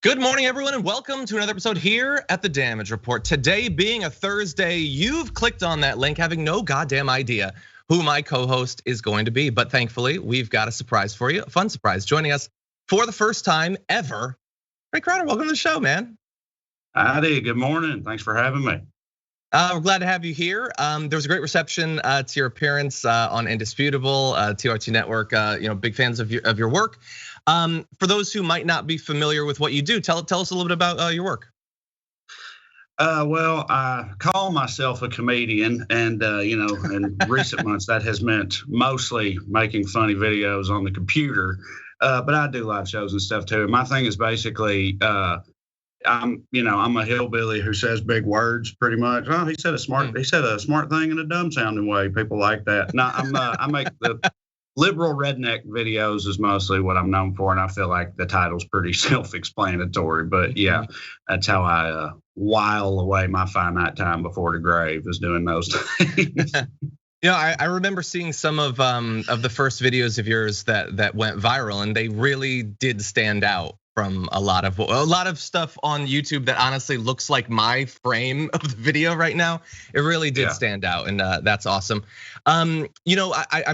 Good morning, everyone, and welcome to another episode here at the Damage Report. Today being a Thursday, you've clicked on that link having no goddamn idea who my co-host is going to be. But thankfully, we've got a surprise for you, a fun surprise. Joining us for the first time ever, Trae Crowder, welcome to the show, man. Howdy, good morning. Thanks for having me. We're glad to have you here. There was a great reception to your appearance on Indisputable, TRT Network. Big fans of your work. For those who might not be familiar with what you do, tell us a little bit about your work. Well, I call myself a comedian, and in recent months that has meant mostly making funny videos on the computer. But I do live shows and stuff too. My thing is basically, I'm a hillbilly who says big words pretty much. Oh, he said a smart thing in a dumb sounding way. People like that. No, I make the Liberal Redneck videos is mostly what I'm known for, and I feel like the title's pretty self-explanatory. But yeah, that's how I while away my finite time before the grave, is doing those things. I remember seeing some of the first videos of yours that went viral, and they really did stand out from a lot of stuff on YouTube that honestly looks like my frame of the video right now. It really did stand out, and that's awesome. I'm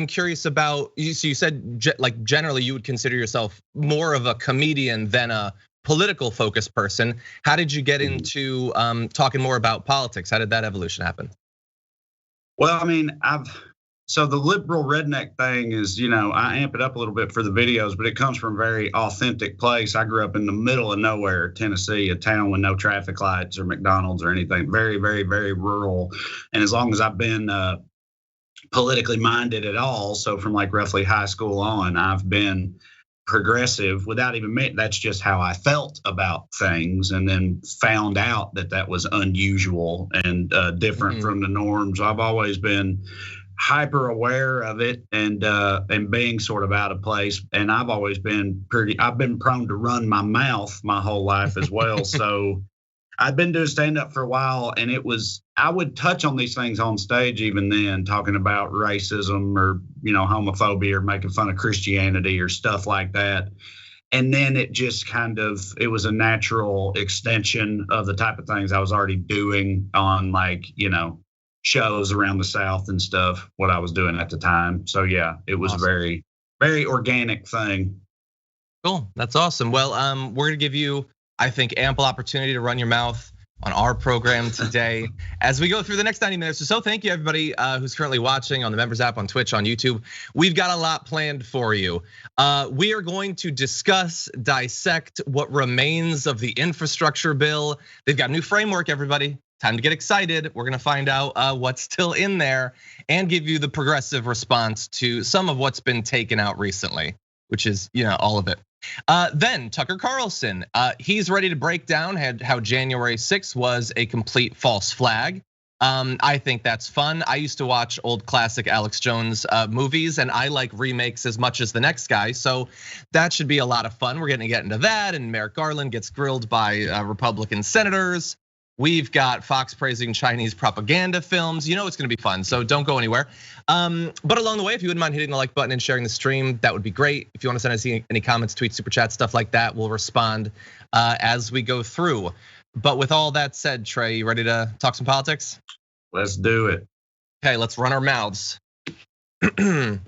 curious about you. So you said like generally you would consider yourself more of a comedian than a political focused person. How did you get into talking more about politics? How did that evolution happen? Well, I mean, so the liberal redneck thing is, I amp it up a little bit for the videos, but it comes from a very authentic place. I grew up in the middle of nowhere, Tennessee, a town with no traffic lights or McDonald's or anything. Very, very, very rural. And as long as I've been politically minded at all, so from like roughly high school on, I've been progressive without even admitting. That's just how I felt about things, and then found out that was unusual and different from the norms. I've always been hyper aware of it and being sort of out of place. And I've been prone to run my mouth my whole life as well. So I've been doing stand up for a while, and I would touch on these things on stage even then, talking about racism or, homophobia or making fun of Christianity or stuff like that. And then it just it was a natural extension of the type of things I was already doing on shows around the South and stuff, what I was doing at the time. So yeah, it was awesome. A very, very organic thing. Cool, that's awesome. Well, we're gonna give you, I think, ample opportunity to run your mouth on our program today as we go through the next 90 minutes or so. Thank you everybody who's currently watching on the members app, on Twitch, on YouTube. We've got a lot planned for you. We are going to discuss, dissect what remains of the infrastructure bill. They've got a new framework, everybody. Time to get excited. We're gonna find out what's still in there and give you the progressive response to some of what's been taken out recently, which is, all of it. Then Tucker Carlson, he's ready to break down how January 6th was a complete false flag. I think that's fun. I used to watch old classic Alex Jones movies, and I like remakes as much as the next guy. So that should be a lot of fun. We're gonna get into that, and Merrick Garland gets grilled by Republican senators. We've got Fox praising Chinese propaganda films. It's gonna be fun, so don't go anywhere. But along the way, if you wouldn't mind hitting the like button and sharing the stream, that would be great. If you wanna send us any comments, tweets, super chats, stuff like that, we'll respond as we go through. But with all that said, Trae, you ready to talk some politics? Let's do it. Okay, let's run our mouths. As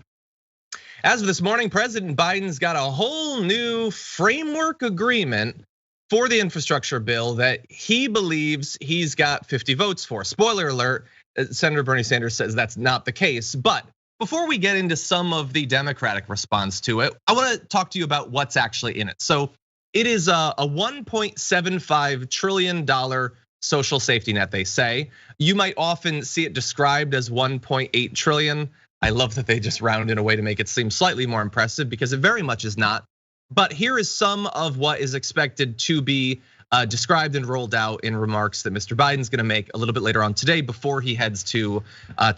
of this morning, President Biden's got a whole new framework agreement for the infrastructure bill that he believes he's got 50 votes for. Spoiler alert, Senator Bernie Sanders says that's not the case. But before we get into some of the Democratic response to it, I wanna talk to you about what's actually in it. So it is a $1.75 trillion social safety net, they say. You might often see it described as 1.8 trillion. I love that they just round in a way to make it seem slightly more impressive, because it very much is not. But here is some of what is expected to be described and rolled out in remarks that Mr. Biden's gonna make a little bit later on today before he heads to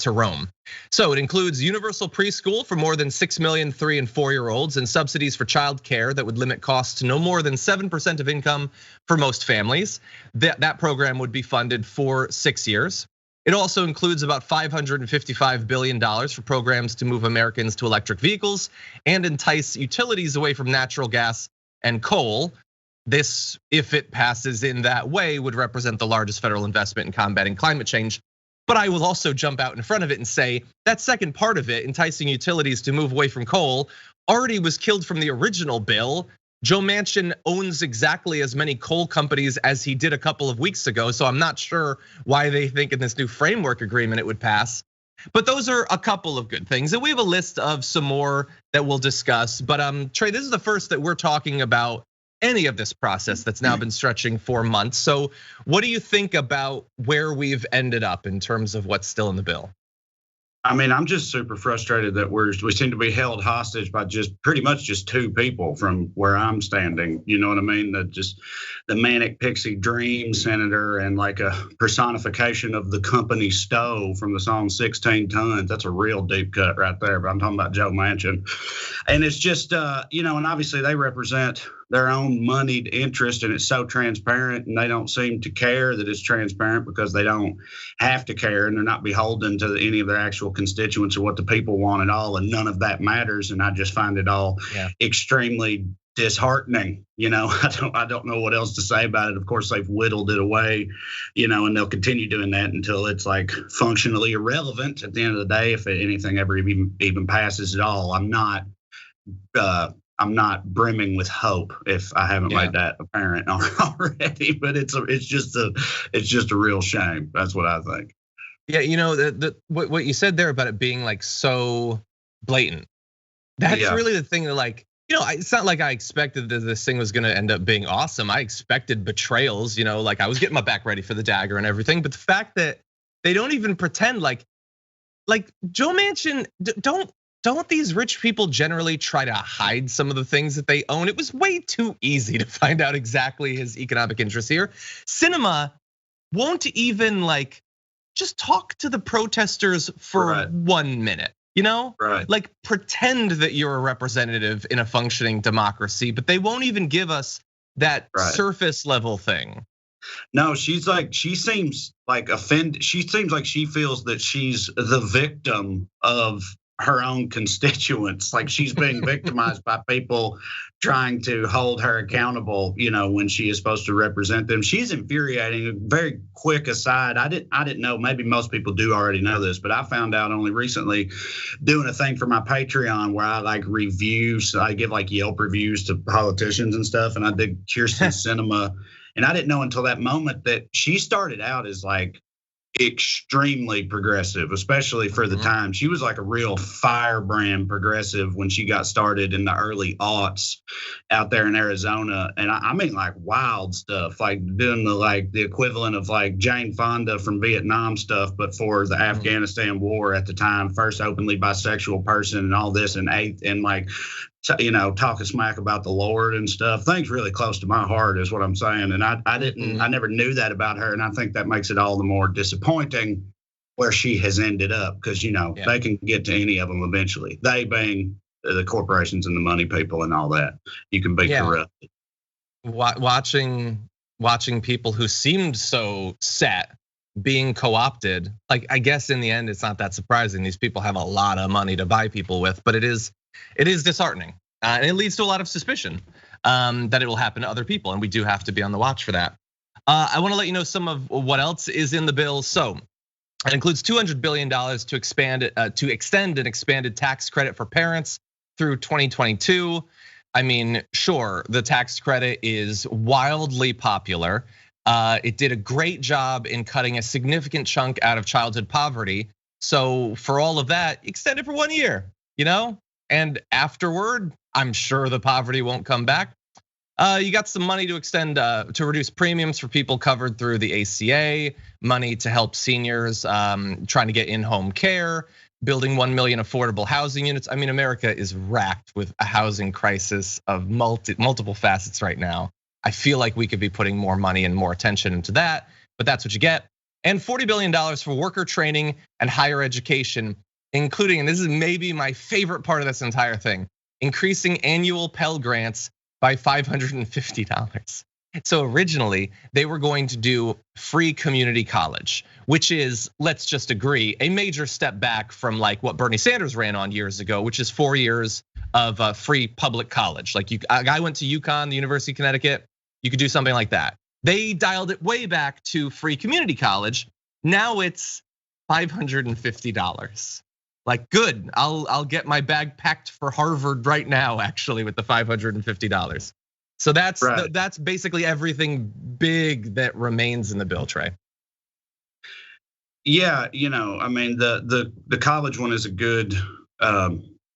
Rome. So it includes universal preschool for more than 6 million 3- and 4-year-olds, and subsidies for child care that would limit costs to no more than 7% of income for most families. That program would be funded for 6 years. It also includes about $555 billion for programs to move Americans to electric vehicles and entice utilities away from natural gas and coal. this, if it passes in that way, would represent the largest federal investment in combating climate change. But I will also jump out in front of it and say that second part of it, enticing utilities to move away from coal, already was killed from the original bill. Joe Manchin owns exactly as many coal companies as he did a couple of weeks ago. So I'm not sure why they think in this new framework agreement it would pass. But those are a couple of good things. And we have a list of some more that we'll discuss. But Trae, this is the first that we're talking about any of this process that's now been stretching for months. So what do you think about where we've ended up in terms of what's still in the bill? I mean, I'm just super frustrated that we seem to be held hostage by just pretty much just two people from where I'm standing. You know what I mean? The manic pixie dream senator and like a personification of the company Stowe from the song 16 Tons. That's a real deep cut right there. But I'm talking about Joe Manchin. And it's just, and obviously they represent their own moneyed interest, and it's so transparent, and they don't seem to care that it's transparent because they don't have to care, and they're not beholden to any of their actual constituents or what the people want at all, and none of that matters. And I just find it all extremely disheartening. I don't know what else to say about it. Of course, they've whittled it away, and they'll continue doing that until it's like functionally irrelevant at the end of the day, if anything ever even passes at all. I'm not brimming with hope if I haven't made that apparent already, but it's just a real shame. That's what I think. Yeah, what you said there about it being like so blatant. That's really the thing that it's not like I expected that this thing was going to end up being awesome. I expected betrayals, like I was getting my back ready for the dagger and everything. But the fact that they don't even pretend like Joe Manchin, don't these rich people generally try to hide some of the things that they own? It was way too easy to find out exactly his economic interests here. Sinema won't even just talk to the protesters for 1 minute, Right. Like pretend that you're a representative in a functioning democracy, but they won't even give us that surface level thing. No, she seems like offended. She seems like she feels that she's the victim of her own constituents, like she's being victimized by people trying to hold her accountable, when she is supposed to represent them. She's infuriating. A very quick aside, I didn't know, maybe most people do already know this, but I found out only recently doing a thing for my Patreon where I reviews, I give Yelp reviews to politicians and stuff, and I did Kirsten Sinema, and I didn't know until that moment that she started out as extremely progressive, especially for the time. She was like a real firebrand progressive when she got started in the early aughts out there in Arizona. And I mean wild stuff, doing the equivalent of Jane Fonda from Vietnam stuff, but for the Afghanistan war at the time, first openly bisexual person and all this, and talking smack about the Lord and stuff. Things really close to my heart is what I'm saying. And I never knew that about her. And I think that makes it all the more disappointing where she has ended up, because, they can get to any of them eventually. They being the corporations and the money people and all that. You can be corrupted. Watching people who seemed so set being co-opted, I guess in the end, it's not that surprising. These people have a lot of money to buy people with, but it is disheartening, and it leads to a lot of suspicion that it will happen to other people, and we do have to be on the watch for that. I want to let you know some of what else is in the bill. So it includes $200 billion to extend an expanded tax credit for parents through 2022. I mean, sure, the tax credit is wildly popular. It did a great job in cutting a significant chunk out of childhood poverty. So for all of that, extend it for 1 year, and afterward, I'm sure the poverty won't come back. You got some money to extend, to reduce premiums for people covered through the ACA, money to help seniors trying to get in-home care, building 1 million affordable housing units. I mean, America is racked with a housing crisis of multiple facets right now. I feel like we could be putting more money and more attention into that, but that's what you get. And $40 billion for worker training and higher education, including, and this is maybe my favorite part of this entire thing, increasing annual Pell Grants by $550. So originally, they were going to do free community college, which is, let's just agree, a major step back from what Bernie Sanders ran on years ago, which is 4 years of free public college. A guy went to UConn, the University of Connecticut, you could do something like that. They dialed it way back to free community college. Now it's $550. Like, good, I'll get my bag packed for Harvard right now, actually, with the $550. So that's basically everything big that remains in the bill, Trae. Yeah, I mean, the college one is a good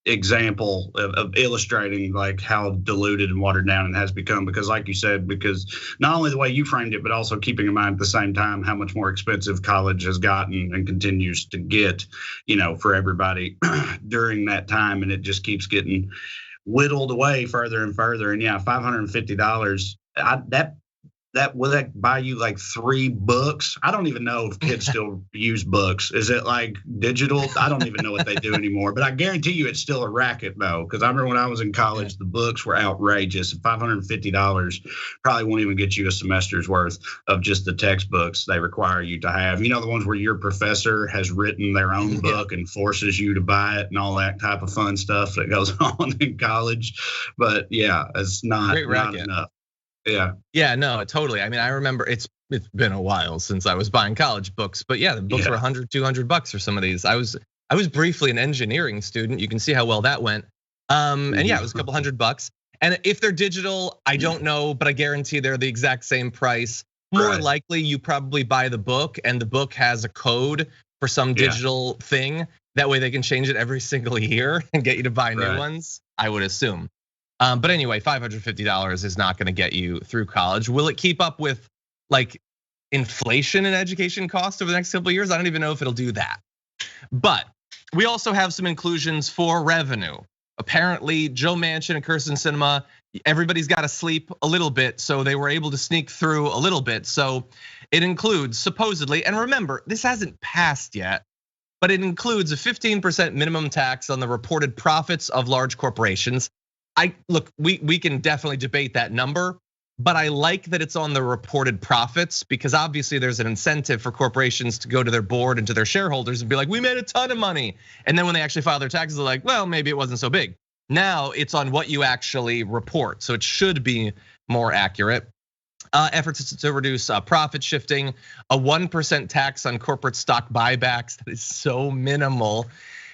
example of illustrating like how diluted and watered down it has become, because like you said, because not only the way you framed it, but also keeping in mind at the same time how much more expensive college has gotten and continues to get, for everybody during that time, and it just keeps getting whittled away further and further. And yeah, $550, that will that buy you like 3 books? I don't even know if kids still use books. Is it like digital? I don't even know what they do anymore. But I guarantee you it's still a racket though, because I remember when I was in college, the books were outrageous. $550 probably won't even get you a semester's worth of just the textbooks they require you to have. The ones where your professor has written their own book and forces you to buy it and all that type of fun stuff that goes on in college. But yeah, it's not enough. Yeah, no, totally. I mean, I remember it's been a while since I was buying college books, but yeah, the books were $100, $200 for some of these. I was briefly an engineering student. You can see how well that went. And yeah, it was a couple $100. And if they're digital, I don't know, but I guarantee they're the exact same price. More likely, you probably buy the book, and the book has a code for some digital thing. That way, they can change it every single year and get you to buy new ones. I would assume. But anyway, $550 is not going to get you through college. Will it keep up with like inflation and education costs over the next couple of years? I don't even know if it'll do that. But we also have some inclusions for revenue. Apparently, Joe Manchin and Kirsten Sinema, everybody's got to sleep a little bit, so they were able to sneak through a little bit. So it includes supposedly, and remember, this hasn't passed yet, but it includes a 15% minimum tax on the reported profits of large corporations. We can definitely debate that number, but I like that it's on the reported profits, because obviously there's an incentive for corporations to go to their board and to their shareholders and be like, we made a ton of money. And then when they actually file their taxes, they're like, well, maybe it wasn't so big. Now it's on what you actually report. So it should be more accurate. Efforts to reduce profit shifting, a 1% tax on corporate stock buybacks. That is so minimal.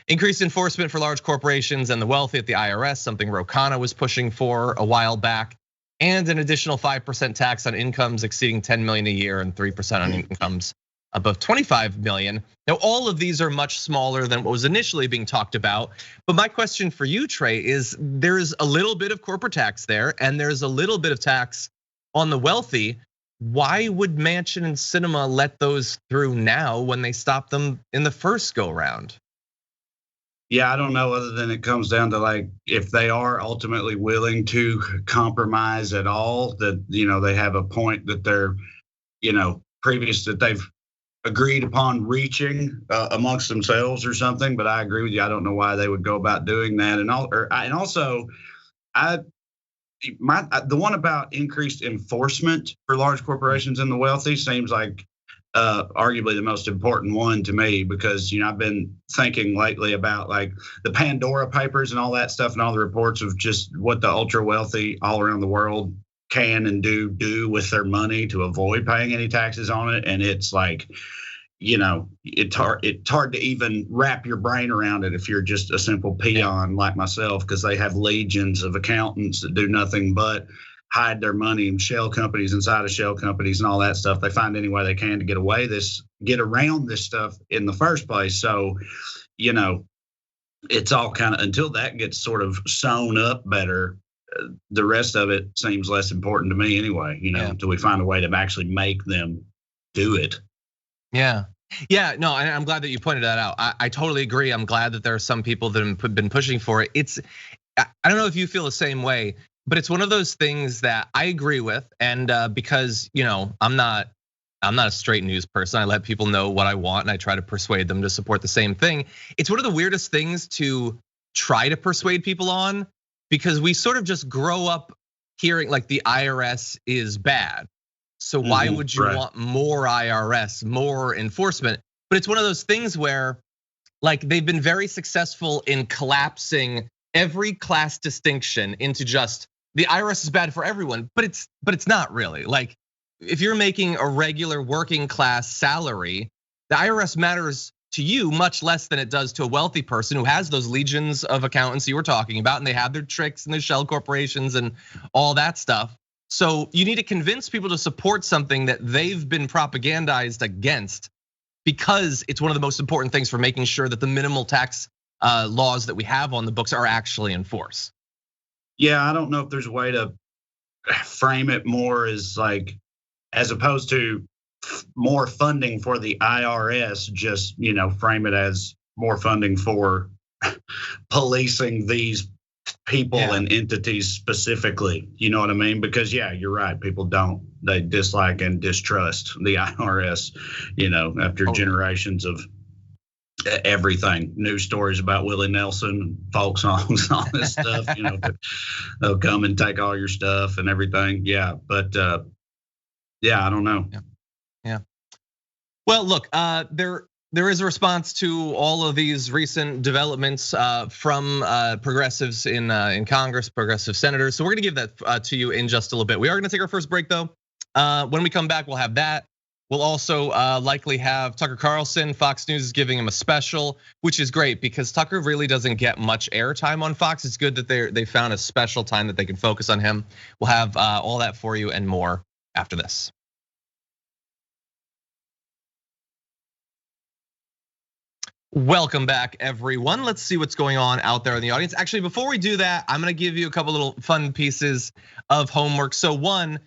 Increased enforcement for large corporations and the wealthy at the IRS, something Ro Khanna was pushing for a while back, and an additional 5% tax on incomes exceeding 10 million a year and 3% on incomes above 25 million. Now, all of these are much smaller than what was initially being talked about. But my question for you, Trae, is there's a little bit of corporate tax there, and there's a little bit of tax on the wealthy. Why would Manchin and Sinema let those through now when they stopped them in the first go round? Yeah, I don't know, other than it comes down to like if they are ultimately willing to compromise at all, that they have a point that they're previous that they've agreed upon reaching amongst themselves or something. But I agree with you. I don't know why they would go about doing that. And also, the one about increased enforcement for large corporations and the wealthy seems like arguably the most important one to me, because I've been thinking lately about like the Pandora Papers and all that stuff and all the reports of just what the ultra wealthy all around the world can and do with their money to avoid paying any taxes on it. And it's like, it's hard to even wrap your brain around it if you're just a simple peon like myself, because they have legions of accountants that do nothing but hide their money in shell companies inside of shell companies and all that stuff. They find any way they can to get around this stuff in the first place. So, it's all kind of, until that gets sort of sewn up better, the rest of it seems less important to me anyway, until we find a way to actually make them do it. Yeah, no, and I'm glad that you pointed that out. I totally agree. I'm glad that there are some people that have been pushing for it. I don't know if you feel the same way, but it's one of those things that I agree with, and because I'm not a straight news person. I let people know what I want, and I try to persuade them to support the same thing. It's one of the weirdest things to try to persuade people on, because we sort of just grow up hearing like the IRS is bad. So why would you want more IRS, more enforcement? But it's one of those things where like they've been very successful in collapsing every class distinction into just the IRS is bad for everyone, but it's not really. Like, if you're making a regular working class salary, the IRS matters to you much less than it does to a wealthy person who has those legions of accountants you were talking about, and they have their tricks and their shell corporations and all that stuff. So you need to convince people to support something that they've been propagandized against, because it's one of the most important things for making sure that the minimal tax laws that we have on the books are actually enforced. Yeah, I don't know if there's a way to frame it more as like, as opposed to more funding for the IRS, just, frame it as more funding for policing these people and entities specifically. You know what I mean? Because you're right. People they dislike and distrust the IRS, after generations of everything, news stories about Willie Nelson, folk songs, all this stuff, they'll come and take all your stuff and everything. Yeah. But I don't know. Yeah. Well, look, there is a response to all of these recent developments from progressives in Congress, progressive senators. So we're gonna give that to you in just a little bit. We are gonna take our first break though. When we come back, we'll have that. We'll also likely have Tucker Carlson. Fox News is giving him a special, which is great because Tucker really doesn't get much airtime on Fox. It's good that they found a special time that they can focus on him. We'll have all that for you and more after this. Welcome back, everyone. Let's see what's going on out there in the audience. Actually, before we do that, I'm gonna give you a couple little fun pieces of homework. So one,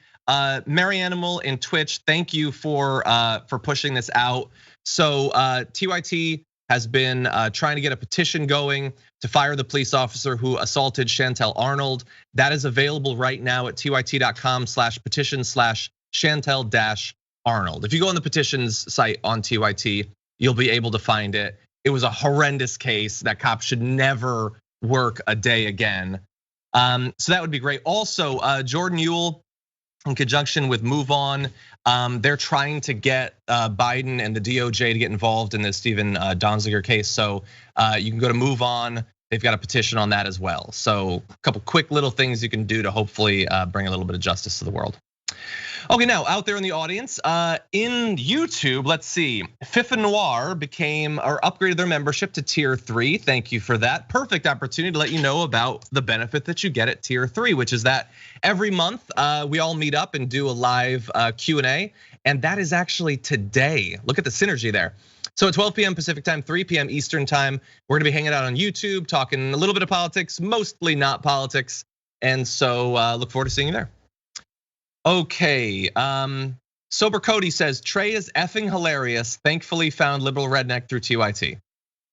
Mary Animal in Twitch, thank you for pushing this out. So TYT has been trying to get a petition going to fire the police officer who assaulted Chantel Arnold. That is available right now at tyt.com/petition/Chantel-Arnold. If you go on the petitions site on TYT, you'll be able to find it. It was a horrendous case. That cop should never work a day again. So that would be great. Also, Jordan Ewell, in conjunction with Move On, they're trying to get Biden and the DOJ to get involved in the Stephen Donziger case. So you can go to Move On. They've got a petition on that as well. So a couple quick little things you can do to hopefully bring a little bit of justice to the world. Okay, now out there in the audience, in YouTube, let's see. FIFA Noir upgraded their membership to tier 3. Thank you for that. Perfect opportunity to let you know about the benefit that you get at tier 3, which is that every month we all meet up and do a live Q&A, and that is actually today. Look at the synergy there. So at 12 p.m. Pacific time, 3 p.m. Eastern time, we're gonna be hanging out on YouTube, talking a little bit of politics, mostly not politics, and so look forward to seeing you there. Okay, Sober Cody says, Trae is effing hilarious. Thankfully found Liberal Redneck through TYT.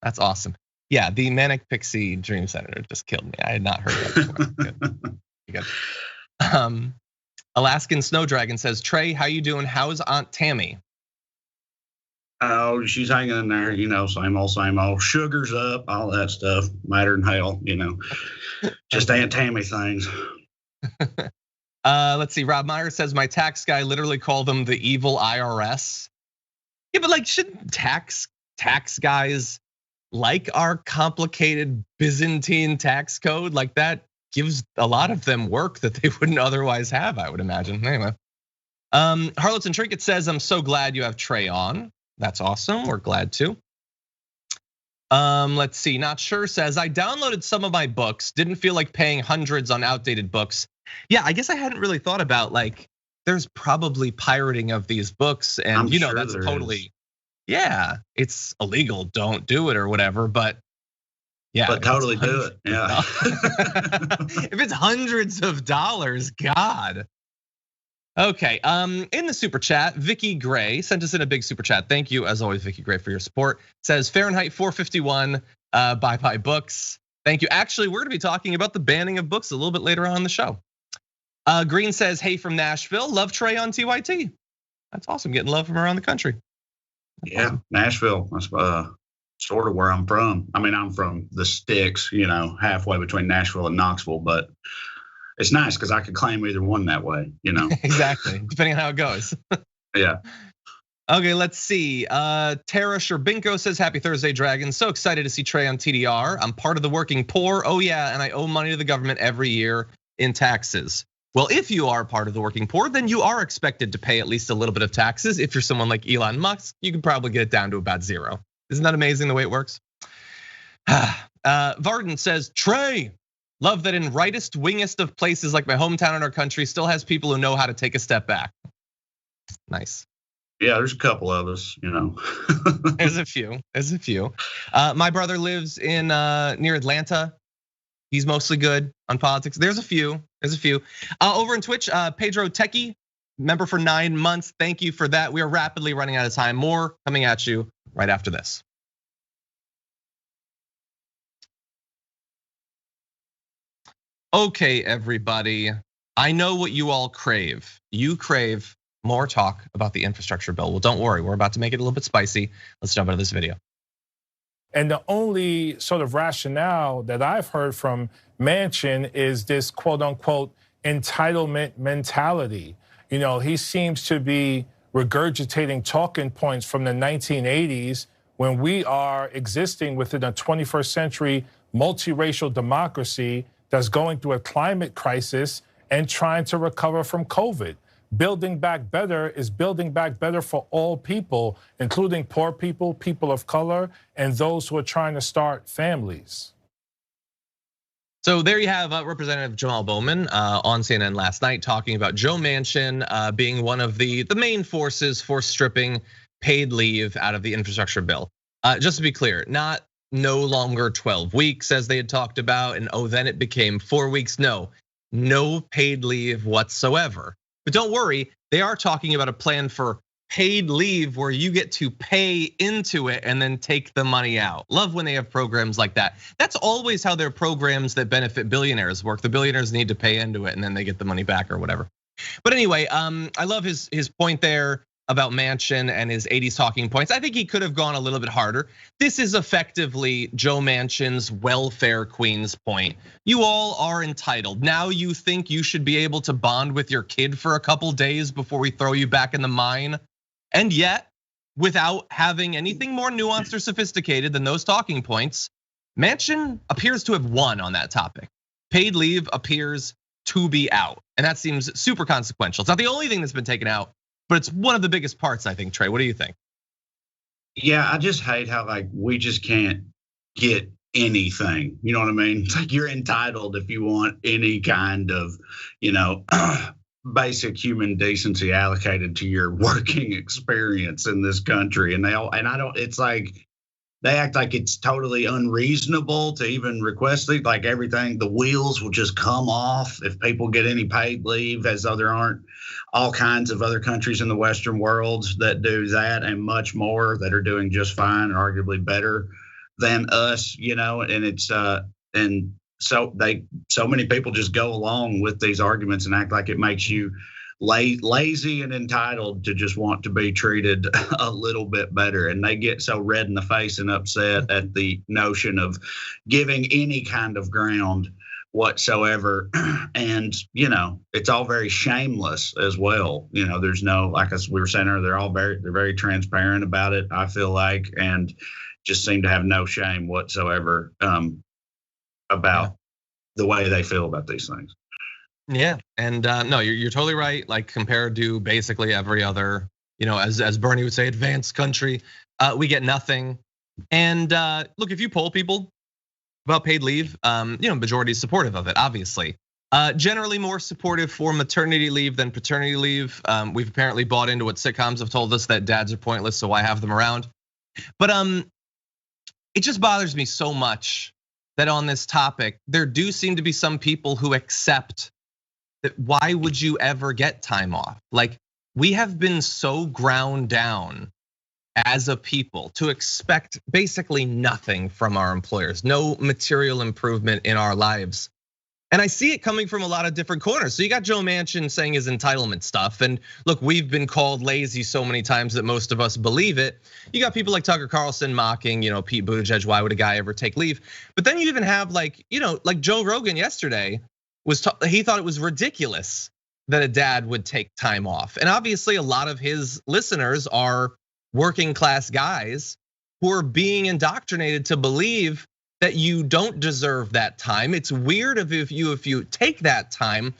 That's awesome. Yeah, the Manic Pixie Dream Senator just killed me. I had not heard that before. Good. Alaskan Snow Dragon says, Trae, how you doing? How's Aunt Tammy? Oh, she's hanging in there, same old. Sugar's up, all that stuff, madder than hell, just Aunt Tammy things. Let's see, Rob Meyer says, my tax guy literally called them the evil IRS. Yeah, but like, shouldn't tax guys like our complicated Byzantine tax code? Like that gives a lot of them work that they wouldn't otherwise have, I would imagine. Anyway, Harlots and Trinket says, I'm so glad you have Trae on. That's awesome, we're glad to. Let's see, Not Sure says, I downloaded some of my books, didn't feel like paying hundreds on outdated books. Yeah, I guess I hadn't really thought about like, there's probably pirating of these books, and sure that's totally, it's illegal, don't do it or whatever, but yeah. But totally do it, yeah. If it's hundreds of dollars, God. Okay, in the super chat, Vicky Gray sent us in a big super chat. Thank you, as always, Vicky Gray, for your support. Says Fahrenheit 451, bye books. Thank you. Actually, we're gonna be talking about the banning of books a little bit later on in the show. Green says, hey from Nashville, love Trae on TYT. That's awesome, getting love from around the country. That's awesome. Nashville, that's sort of where I'm from. I mean, I'm from the sticks, halfway between Nashville and Knoxville, but it's nice because I could claim either one that way, Exactly, depending on how it goes. Yeah. Okay, let's see. Tara Sherbinko says, happy Thursday, Dragon. So excited to see Trae on TDR. I'm part of the working poor. Oh yeah, and I owe money to the government every year. in taxes. Well, if you are part of the working poor, then you are expected to pay at least a little bit of taxes. If you're someone like Elon Musk, you can probably get it down to about zero. Isn't that amazing the way it works? Varden says, Trae, love that in rightest, wingest of places like my hometown in our country still has people who know how to take a step back. Nice. Yeah, there's a couple of us, There's a few. My brother lives in near Atlanta. He's mostly good on politics. There's a few. Over in Twitch, Pedro Techie, member for 9 months. Thank you for that. We are rapidly running out of time. More coming at you right after this. Okay, everybody. I know what you all crave. You crave more talk about the infrastructure bill. Well, don't worry. We're about to make it a little bit spicy. Let's jump into this video. And the only sort of rationale that I've heard from Manchin is this quote unquote entitlement mentality. He seems to be regurgitating talking points from the 1980s when we are existing within a 21st century multiracial democracy that's going through a climate crisis and trying to recover from COVID. Building back better is building back better for all people, including poor people, people of color, and those who are trying to start families. So there you have Representative Jamal Bowman on CNN last night talking about Joe Manchin being one of the main forces for stripping paid leave out of the infrastructure bill. Just to be clear, not no longer 12 weeks as they had talked about, and then it became 4 weeks. No paid leave whatsoever. But don't worry, they are talking about a plan for paid leave where you get to pay into it and then take the money out. Love when they have programs like that. That's always how their programs that benefit billionaires work. The billionaires need to pay into it and then they get the money back or whatever. But anyway, I love his point there about Manchin and his 80s talking points. I think he could have gone a little bit harder. This is effectively Joe Manchin's welfare queen's point. You all are entitled. Now you think you should be able to bond with your kid for a couple days before we throw you back in the mine. And yet, without having anything more nuanced or sophisticated than those talking points, Manchin appears to have won on that topic. Paid leave appears to be out. And that seems super consequential. It's not the only thing that's been taken out, but it's one of the biggest parts, I think. Trae, what do you think? Yeah, I just hate how we just can't get anything. You know what I mean? It's like you're entitled if you want any kind of, basic human decency allocated to your working experience in this country. It's like they act like it's totally unreasonable to even request it. Like everything, the wheels will just come off if people get any paid leave, as though there aren't all kinds of other countries in the Western world that do that and much more that are doing just fine and arguably better than us, and it's and so many people just go along with these arguments and act like it makes you lazy and entitled to just want to be treated a little bit better. And they get so red in the face and upset at the notion of giving any kind of ground whatsoever. And, it's all very shameless as well. There's no, like as we were saying earlier, they're very transparent about it, I feel like, and just seem to have no shame whatsoever about the way they feel about these things. Yeah, and no, you're totally right. Like compared to basically every other, as Bernie would say, advanced country, we get nothing. And look, if you poll people about paid leave, majority is supportive of it, obviously. Generally more supportive for maternity leave than paternity leave. We've apparently bought into what sitcoms have told us that dads are pointless, so why have them around? But it just bothers me so much that on this topic, there do seem to be some people who accept that why would you ever get time off? Like we have been so ground down as a people to expect basically nothing from our employers, no material improvement in our lives. And I see it coming from a lot of different corners. So you got Joe Manchin saying his entitlement stuff. And look, we've been called lazy so many times that most of us believe it. You got people like Tucker Carlson mocking, Pete Buttigieg, why would a guy ever take leave? But then you even have like Joe Rogan yesterday he thought it was ridiculous that a dad would take time off. And obviously a lot of his listeners are working class guys who are being indoctrinated to believe that you don't deserve that time. It's weird if you take that time.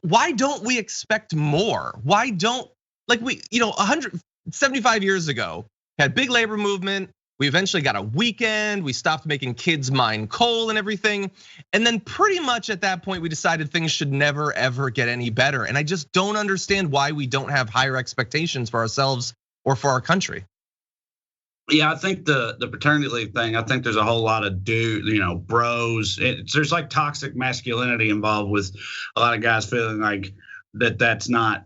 Why don't we expect more? Why don't, like, we, 175 years ago, had big labor movement. We eventually got a weekend. We stopped making kids mine coal and everything. And then pretty much at that point, we decided things should never, ever get any better. And I just don't understand why we don't have higher expectations for ourselves or for our country. Yeah, I think the paternity leave thing, I think there's a whole lot of bros. There's like toxic masculinity involved with a lot of guys feeling like that's not,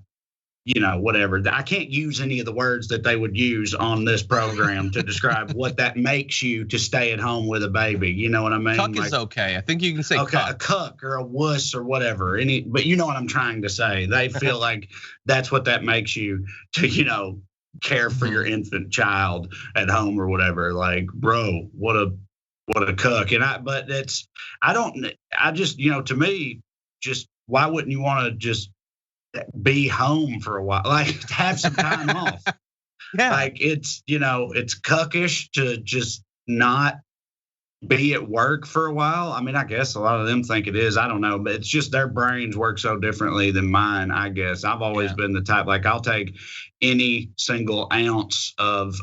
whatever. I can't use any of the words that they would use on this program to describe what that makes you to stay at home with a baby. You know what I mean? Cuck is okay. I think you can say cuck. A cuck or a wuss or whatever. But you know what I'm trying to say. They feel like that's what that makes you to, care for your infant child at home or whatever. Like, bro, what a cuck. To me, just why wouldn't you want to just be home for a while, like have some time off? Yeah. Like it's cuckish to just not be at work for a while. I mean, I guess a lot of them think it is. I don't know, but it's just their brains work so differently than mine, I guess. I've always been the type, like, I'll take any single ounce of,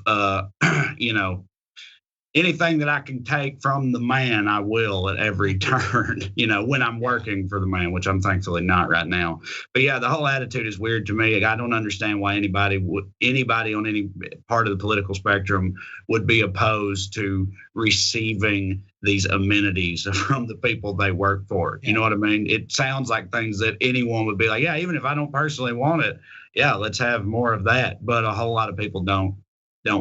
anything that I can take from the man, I will at every turn, when I'm working for the man, which I'm thankfully not right now. But yeah, the whole attitude is weird to me. I don't understand why anybody on any part of the political spectrum would be opposed to receiving these amenities from the people they work for. You know what I mean? It sounds like things that anyone would be like, yeah, even if I don't personally want it, yeah, let's have more of that. But a whole lot of people don't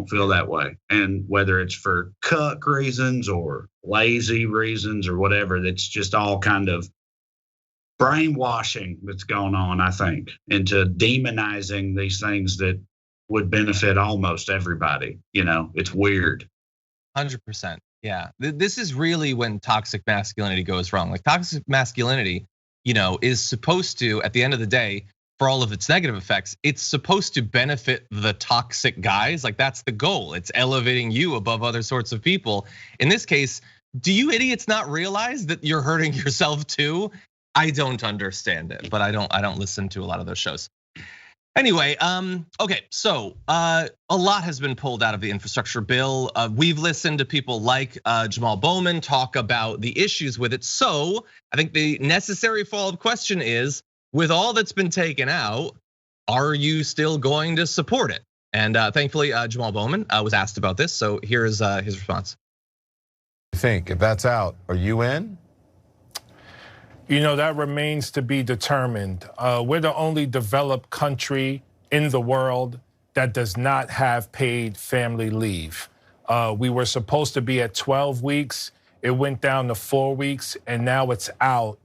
feel that way. And whether it's for cuck reasons or lazy reasons or whatever, that's just all kind of brainwashing that's going on, I think, into demonizing these things that would benefit almost everybody. It's weird. 100%. Yeah. This is really when toxic masculinity goes wrong. Like, toxic masculinity, is supposed to, at the end of the day, for all of its negative effects, it's supposed to benefit the toxic guys. Like, that's the goal. It's elevating you above other sorts of people. In this case, do you idiots not realize that you're hurting yourself too? I don't understand it, but I don't listen to a lot of those shows. Anyway, okay, so a lot has been pulled out of the infrastructure bill. We've listened to people like Jamal Bowman talk about the issues with it. So I think the necessary follow-up question is, with all that's been taken out, are you still going to support it? And thankfully, Jamal Bowman was asked about this, so here's his response. I think if that's out, are you in? That remains to be determined. We're the only developed country in the world that does not have paid family leave. We were supposed to be at 12 weeks. It went down to 4 weeks, and now it's out.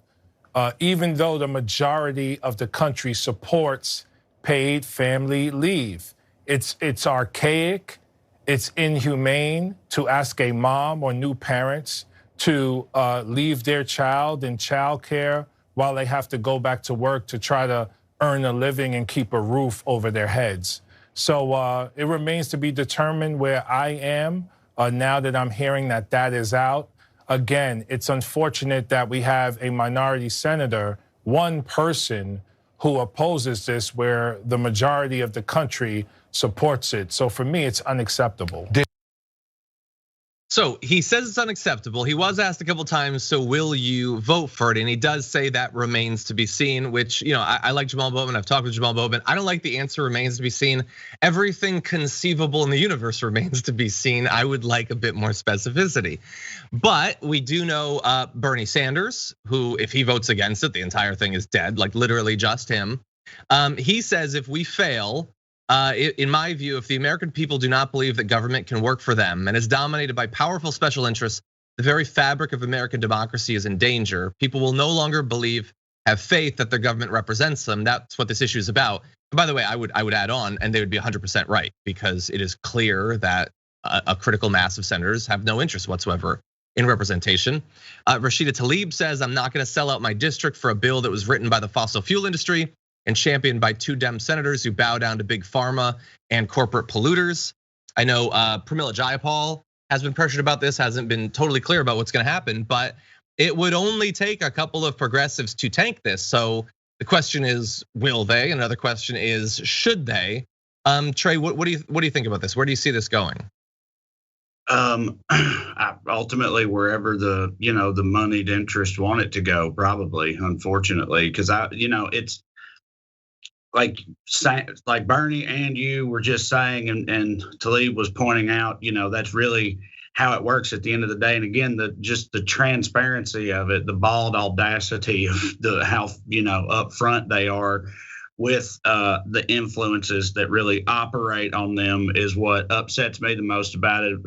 Even though the majority of the country supports paid family leave. It's archaic, it's inhumane to ask a mom or new parents to leave their child in childcare while they have to go back to work to try to earn a living and keep a roof over their heads. So it remains to be determined where I am now that I'm hearing that is out. Again, it's unfortunate that we have a minority senator, one person, who opposes this where the majority of the country supports it. So for me, it's unacceptable. So he says it's unacceptable. He was asked a couple times, so will you vote for it? And he does say that remains to be seen, which, I like Jamal Bowman. I've talked with Jamal Bowman. I don't like the answer remains to be seen. Everything conceivable in the universe remains to be seen. I would like a bit more specificity. But we do know Bernie Sanders, who, if he votes against it, the entire thing is dead, like literally just him. He says if we fail, in my view, if the American people do not believe that government can work for them and is dominated by powerful special interests, the very fabric of American democracy is in danger. People will no longer have faith that their government represents them. That's what this issue is about. And by the way, I would add on, and they would be 100% right, because it is clear that a critical mass of senators have no interest whatsoever in representation. Rashida Tlaib says, I'm not gonna sell out my district for a bill that was written by the fossil fuel industry and championed by 2 Dem senators who bow down to big pharma and corporate polluters. I know Pramila Jayapal has been pressured about this, hasn't been totally clear about what's going to happen, but it would only take a couple of progressives to tank this. So the question is, will they? Another question is, should they? Trae, what do you think about this? Where do you see this going? Ultimately, wherever the moneyed interest want it to go, probably, unfortunately, because it's like Bernie and you were just saying, and Talib was pointing out, that's really how it works at the end of the day. And again, the transparency of it, the bald audacity of how upfront they are with the influences that really operate on them is what upsets me the most about it.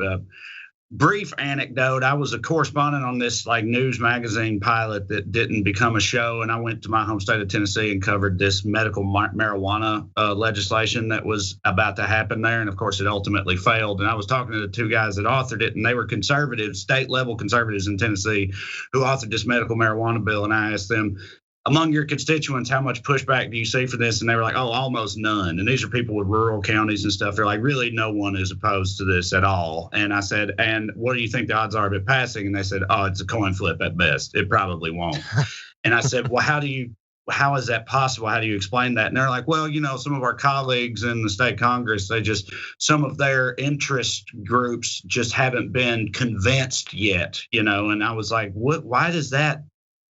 Brief anecdote: I was a correspondent on this news magazine pilot that didn't become a show, and I went to my home state of Tennessee and covered this medical marijuana legislation that was about to happen there, and of course it ultimately failed. And I was talking to the two guys that authored it, and they were conservatives, state level conservatives in Tennessee, who authored this medical marijuana bill. And I asked them, among your constituents, how much pushback do you see for this? And they were like, oh, almost none. And these are people with rural counties and stuff. They're like, really, no one is opposed to this at all. And I said, and what do you think the odds are of it passing? And they said, oh, it's a coin flip at best. It probably won't. And I said, well, how is that possible? How do you explain that? And they're like, well, some of our colleagues in the state Congress, some of their interest groups just haven't been convinced yet, and I was like, what, why does that?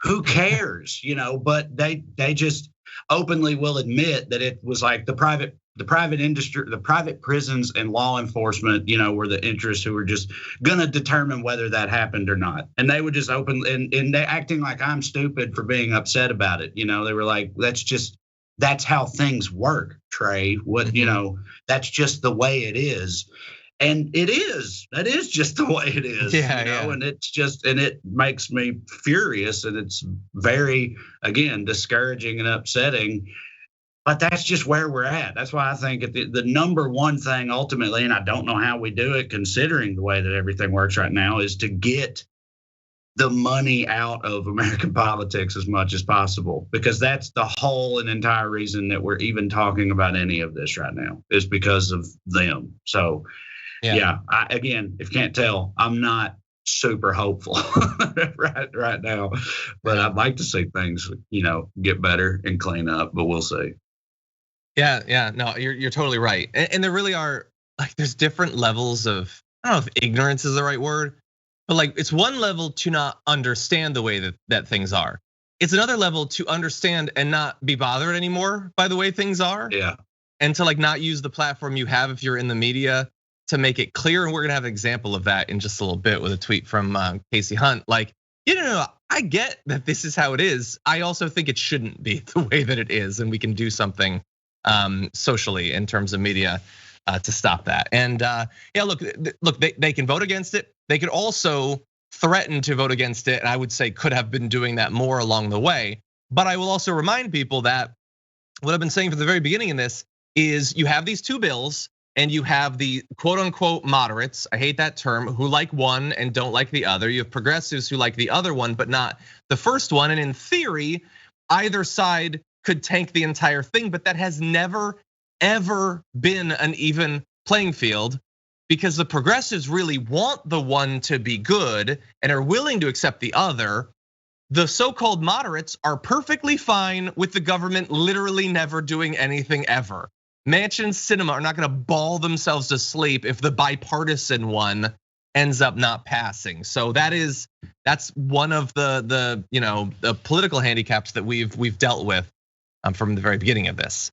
Who cares, But they just openly will admit that it was like the private industry, the private prisons and law enforcement, were the interests who were just gonna determine whether that happened or not. And they would just and they acting like I'm stupid for being upset about it. They were like, that's how things work, Trae. That's just the way it is. And that is just the way it is, and and it makes me furious, and it's very, again, discouraging and upsetting, but that's just where we're at. That's why I think the number one thing ultimately, and I don't know how we do it considering the way that everything works right now, is to get the money out of American politics as much as possible, because that's the whole and entire reason that we're even talking about any of this right now, is because of them. So yeah, again, if you can't tell, I'm not super hopeful right now, but I'd like to see things, get better and clean up, but we'll see. Yeah, no, you're totally right. And there really are, there's different levels of, I don't know if ignorance is the right word, but it's one level to not understand the way that things are. It's another level to understand and not be bothered anymore by the way things are. Yeah. And to not use the platform you have if you're in the media to make it clear. And we're gonna have an example of that in just a little bit with a tweet from Casey Hunt. I get that this is how it is. I also think it shouldn't be the way that it is, and we can do something socially in terms of media to stop that. And look, they can vote against it. They could also threaten to vote against it, and I would say could have been doing that more along the way. But I will also remind people that what I've been saying from the very beginning in this is you have these two bills, and you have the quote unquote moderates, I hate that term, who like one and don't like the other. You have progressives who like the other one, but not the first one. And in theory, either side could tank the entire thing, but that has never, ever been an even playing field, because the progressives really want the one to be good and are willing to accept the other. The so-called moderates are perfectly fine with the government literally never doing anything ever. Manchin Cinema are not gonna bawl themselves to sleep if the bipartisan one ends up not passing. So that's one of the political handicaps that we've dealt with from the very beginning of this.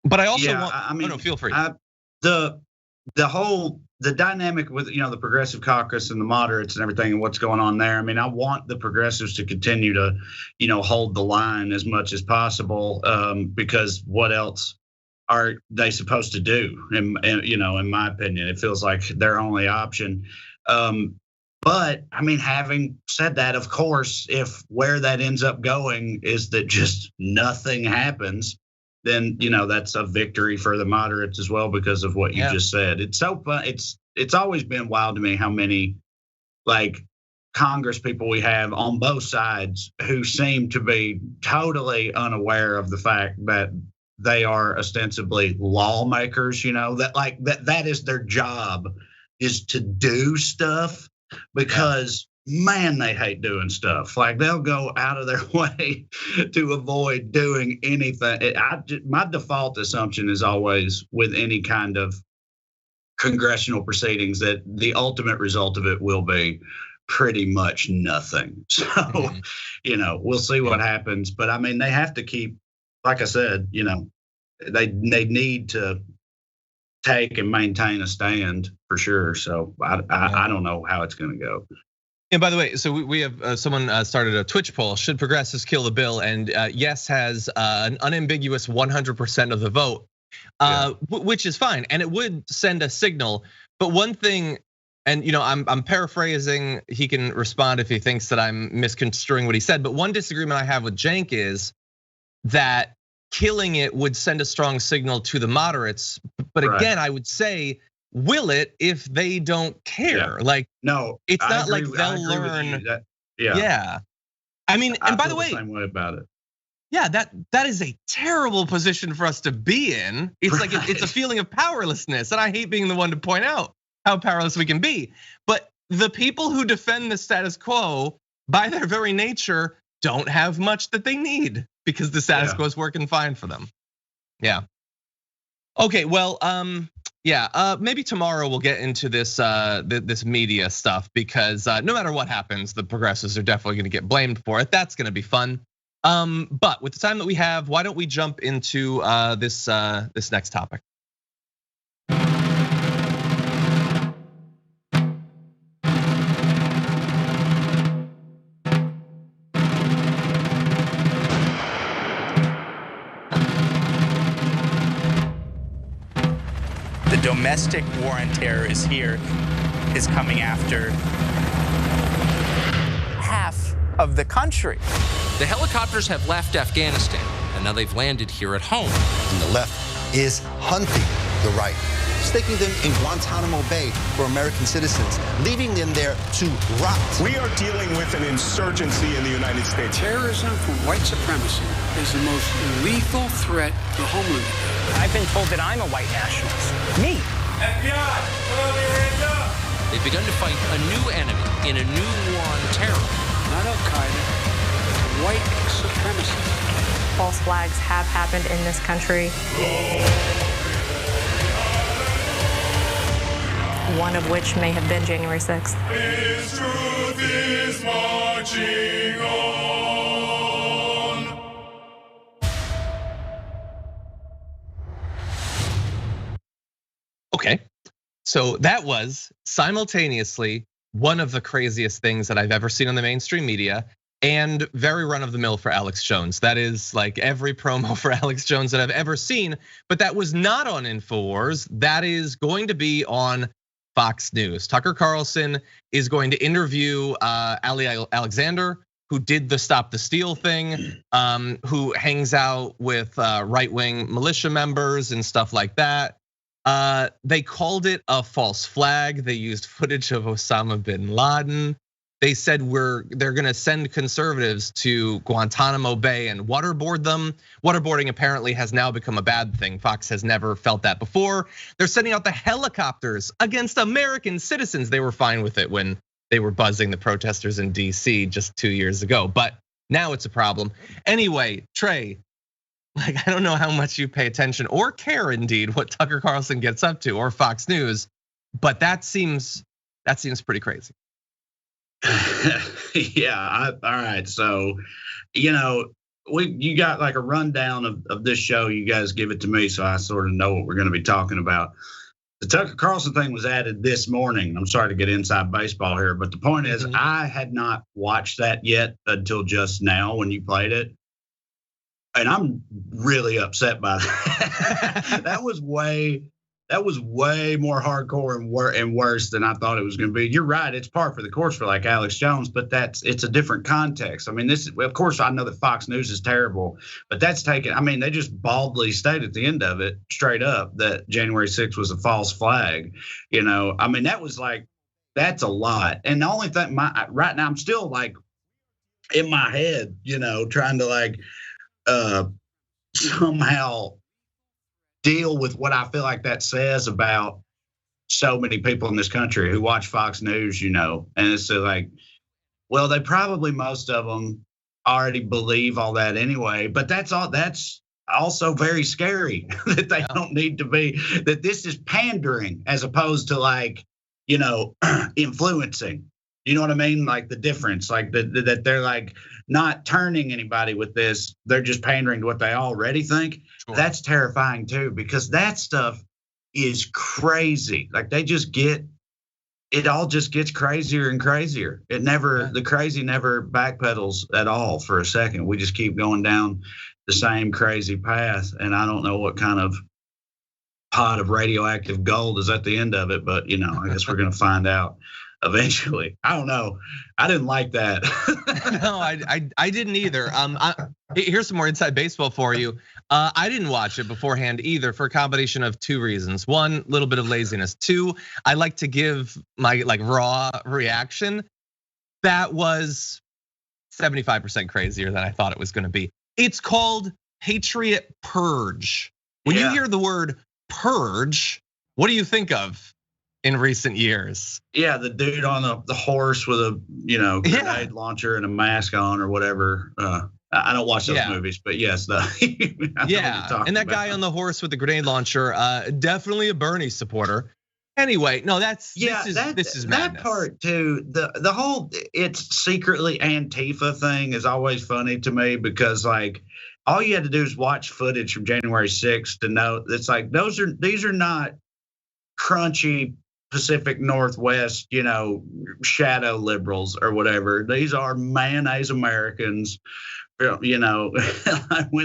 But I also feel free. The dynamic with the progressive caucus and the moderates and everything and what's going on there. I mean, I want the progressives to continue to hold the line as much as possible, because what else are they supposed to do? And in my opinion, it feels like their only option. But I mean, having said that, of course, if where that ends up going is that just nothing happens, then that's a victory for the moderates as well, because of what you just said. It's so fun. It's always been wild to me how many Congress people we have on both sides who seem to be totally unaware of the fact that they are ostensibly lawmakers, that is their job, is to do stuff, because man, they hate doing stuff. Like, they'll go out of their way to avoid doing anything. My default assumption is always, with any kind of congressional proceedings, that the ultimate result of it will be pretty much nothing. So, we'll see what happens. But I mean, they have to keep, like I said, they need to take and maintain a stand for sure. So I don't know how it's going to go. And by the way, so we have someone started a Twitch poll: should progressives kill the bill? And yes has an unambiguous 100% of the vote, which is fine, and it would send a signal. But one thing, and I'm paraphrasing, he can respond if he thinks that I'm misconstruing what he said. But one disagreement I have with Cenk is that killing it would send a strong signal to the moderates. But again, I would say, will it if they don't care? Like, no, it's not like they'll learn. Yeah. I mean, and by the way, same way about it. Yeah, that is a terrible position for us to be in. It's like it's a feeling of powerlessness, and I hate being the one to point out how powerless we can be. But the people who defend the status quo, by their very nature, don't have much that they need, because the status quo is working fine for them. Yeah. Okay, well, maybe tomorrow we'll get into this this media stuff, because no matter what happens, the progressives are definitely going to get blamed for it. That's going to be fun. But with the time that we have, why don't we jump into this next topic? Domestic war on terror is here, is coming after half of the country. The helicopters have left Afghanistan, and now they've landed here at home. And the left is hunting the right, sticking them in Guantanamo Bay for American citizens, leaving them there to rot. We are dealing with an insurgency in the United States. Terrorism from white supremacy is the most lethal threat to homeland. I've been told that I'm a white nationalist. Me. FBI, put your hands up. They've begun to fight a new enemy in a new war on terror. Not Al-Qaeda, white supremacy. False flags have happened in this country. One of which may have been January 6th. His truth is marching on. Okay, so that was simultaneously one of the craziest things that I've ever seen on the mainstream media, and very run of the mill for Alex Jones. That is like every promo for Alex Jones that I've ever seen, but that was not on InfoWars. That is going to be on Fox News. Tucker Carlson is going to interview Ali Alexander, who did the Stop the Steal thing, who hangs out with right-wing militia members and stuff like that. They called it a false flag. They used footage of Osama bin Laden. They said they're gonna send conservatives to Guantanamo Bay and waterboard them. Waterboarding apparently has now become a bad thing. Fox has never felt that before. They're sending out the helicopters against American citizens. They were fine with it when they were buzzing the protesters in DC just 2 years ago, but now it's a problem. Anyway, Trae, like, I don't know how much you pay attention or care indeed what Tucker Carlson gets up to, or Fox News, but that seems pretty crazy. Yeah, all right. So, you got like a rundown of this show. You guys give it to me, so I sort of know what we're going to be talking about. The Tucker Carlson thing was added this morning. I'm sorry to get inside baseball here, but the point is, I had not watched that yet until just now when you played it. And I'm really upset by that. That was way more hardcore and worse than I thought it was going to be. You're right; it's par for the course for like Alex Jones, but it's a different context. I mean, of course I know that Fox News is terrible, but that's taken. I mean, they just baldly state at the end of it, straight up, that January 6th was a false flag. I mean, that's a lot. And the only thing, right now, I'm still like in my head, trying to like somehow deal with what I feel like that says about so many people in this country who watch Fox News, and it's like, well, they probably, most of them already believe all that anyway, but that's also very scary that they don't need to be, that this is pandering as opposed to like, influencing. You know what I mean? Like the difference, like that they're like not turning anybody with this. They're just pandering to what they already think. Sure. That's terrifying too, because that stuff is crazy. Like it all just gets crazier and crazier. The crazy never backpedals at all for a second. We just keep going down the same crazy path. And I don't know what kind of pot of radioactive gold is at the end of it, but I guess we're going to find out eventually. I don't know. I didn't like that. No, I didn't either. Here's some more inside baseball for you. I didn't watch it beforehand either for a combination of two reasons. One, a little bit of laziness. Two, I like to give my raw reaction. That was 75% crazier than I thought it was going to be. It's called Patriot Purge. When you hear the word purge, what do you think of in recent years? Yeah, the dude on the horse with a grenade launcher and a mask on or whatever. I don't watch those movies, but yes, and that guy on the horse with the grenade launcher, definitely a Bernie supporter. Anyway, no, this is madness. That part too. The whole it's secretly Antifa thing is always funny to me, because like all you had to do is watch footage from January 6th to know it's like these are not crunchy Pacific Northwest, shadow liberals or whatever. These are mayonnaise Americans, when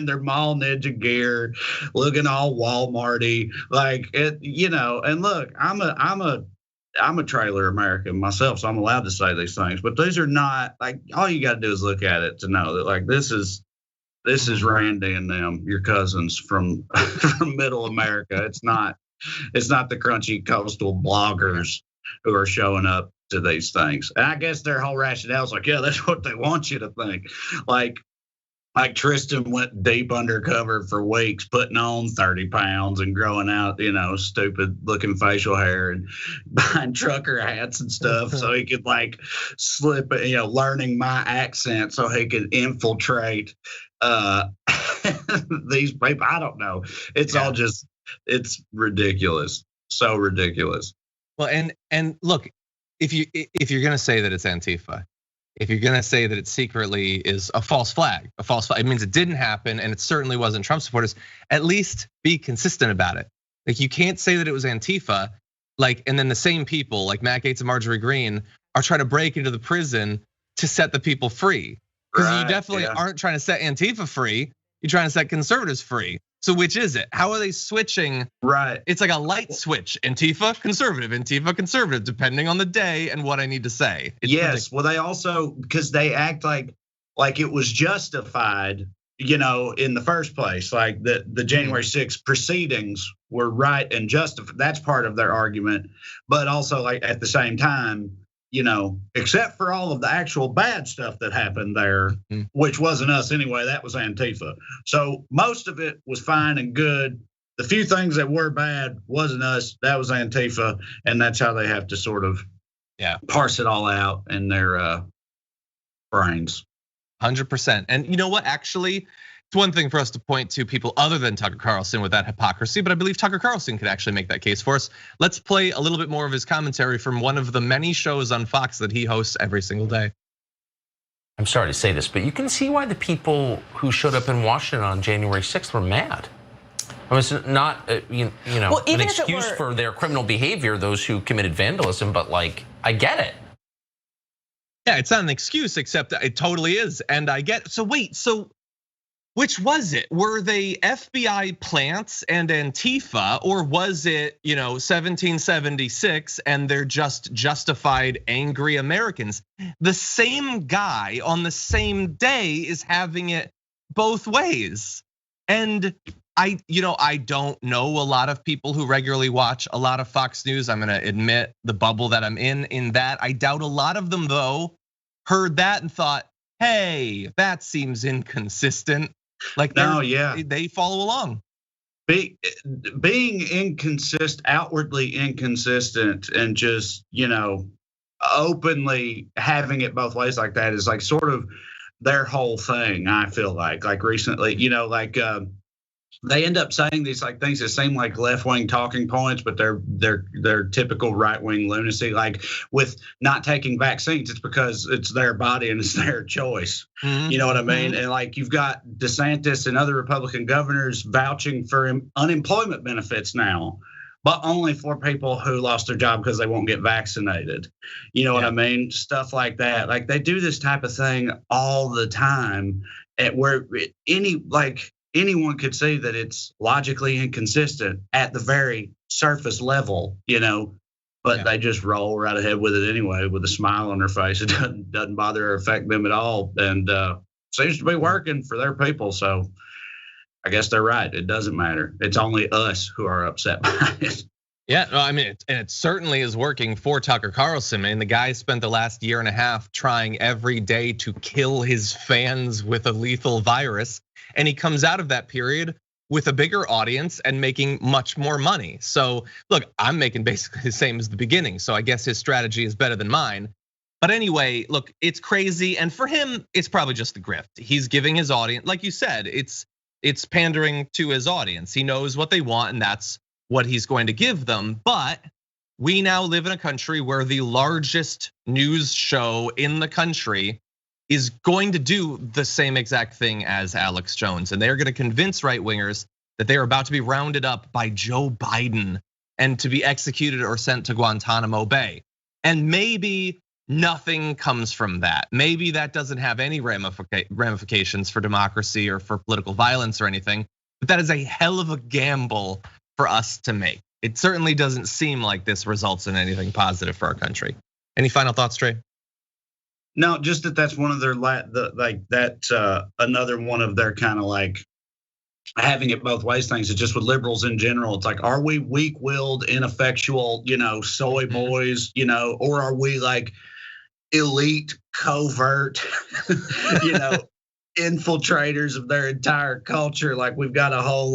they're mall ninja gear, looking all Walmarty, like it, and look, I'm a trailer American myself, so I'm allowed to say these things, but these are not like, all you got to do is look at it to know that like this is Randy and them, your cousins from middle America. It's not the crunchy coastal bloggers who are showing up to these things. And I guess their whole rationale is like, yeah, that's what they want you to think. Like Tristan went deep undercover for weeks, putting on 30 pounds and growing out, stupid looking facial hair and buying trucker hats and stuff so he could like slip, learning my accent so he could infiltrate these people. I don't know. It's all just, it's ridiculous. So ridiculous. Well, and look, if you're gonna say that it's Antifa, if you're gonna say that it secretly is a false flag, it means it didn't happen, and it certainly wasn't Trump supporters. At least be consistent about it. Like you can't say that it was Antifa, and then the same people like Matt Gaetz and Marjorie Greene are trying to break into the prison to set the people free. Because you definitely aren't trying to set Antifa free. You're trying to set conservatives free. So which is it? How are they switching? Right. It's like a light switch. Antifa, conservative, depending on the day and what I need to say. It's ridiculous. Well, they also, because they act like it was justified, in the first place. Like the January 6th proceedings were right and justified. That's part of their argument. But also, like at the same time, except for all of the actual bad stuff that happened there, which wasn't us anyway, that was Antifa. So most of it was fine and good. The few things that were bad wasn't us, that was Antifa. And that's how they have to sort of parse it all out in their brains. 100%. And you know what, actually, it's one thing for us to point to people other than Tucker Carlson with that hypocrisy, but I believe Tucker Carlson could actually make that case for us. Let's play a little bit more of his commentary from one of the many shows on Fox that he hosts every single day. I'm sorry to say this, but you can see why the people who showed up in Washington on January 6th were mad. It was not, an excuse for their criminal behavior, those who committed vandalism, but like, I get it. Yeah, it's not an excuse, except it totally is, and I get. So wait, which was it? Were they FBI plants and Antifa, or was it 1776 and they're just justified angry Americans? The same guy on the same day is having it both ways. And I don't know a lot of people who regularly watch a lot of Fox News. I'm gonna admit the bubble that I'm in that. I doubt a lot of them though heard that and thought, hey, that seems inconsistent. Like they follow along. being inconsistent, outwardly inconsistent, and just, openly having it both ways like that is like sort of their whole thing. I feel like recently, they end up saying these like things that seem like left-wing talking points, but they're typical right-wing lunacy. Like with not taking vaccines, it's because it's their body and it's their choice. Mm-hmm. You know what I mean? Mm-hmm. And like you've got DeSantis and other Republican governors vouching for unemployment benefits now, but only for people who lost their job because they won't get vaccinated. You know what I mean? Stuff like that. Like they do this type of thing all the time, at where anyone could see that it's logically inconsistent at the very surface level, but they just roll right ahead with it anyway, with a smile on their face. It doesn't bother or affect them at all, and seems to be working for their people. So I guess they're right. It doesn't matter. It's only us who are upset by it. Yeah, no, I mean, it certainly is working for Tucker Carlson. I mean, the guy spent the last year and a half trying every day to kill his fans with a lethal virus. And he comes out of that period with a bigger audience and making much more money. So look, I'm making basically the same as the beginning. So I guess his strategy is better than mine. But anyway, look, it's crazy. And for him, it's probably just the grift. He's giving his audience, like you said, it's pandering to his audience. He knows what they want, and that's what he's going to give them. But we now live in a country where the largest news show in the country is going to do the same exact thing as Alex Jones. And they're going to convince right-wingers that they are about to be rounded up by Joe Biden and to be executed or sent to Guantanamo Bay. And maybe nothing comes from that. Maybe that doesn't have any ramifications for democracy or for political violence or anything. But that is a hell of a gamble for us to make. It certainly doesn't seem like this results in anything positive for our country. Any final thoughts, Trae? No, just that's one of their another one of their kind of like having it both ways things. It's just with liberals in general. It's like, are we weak-willed, ineffectual, soy boys, or are we like elite, covert, infiltrators of their entire culture? Like we've got a whole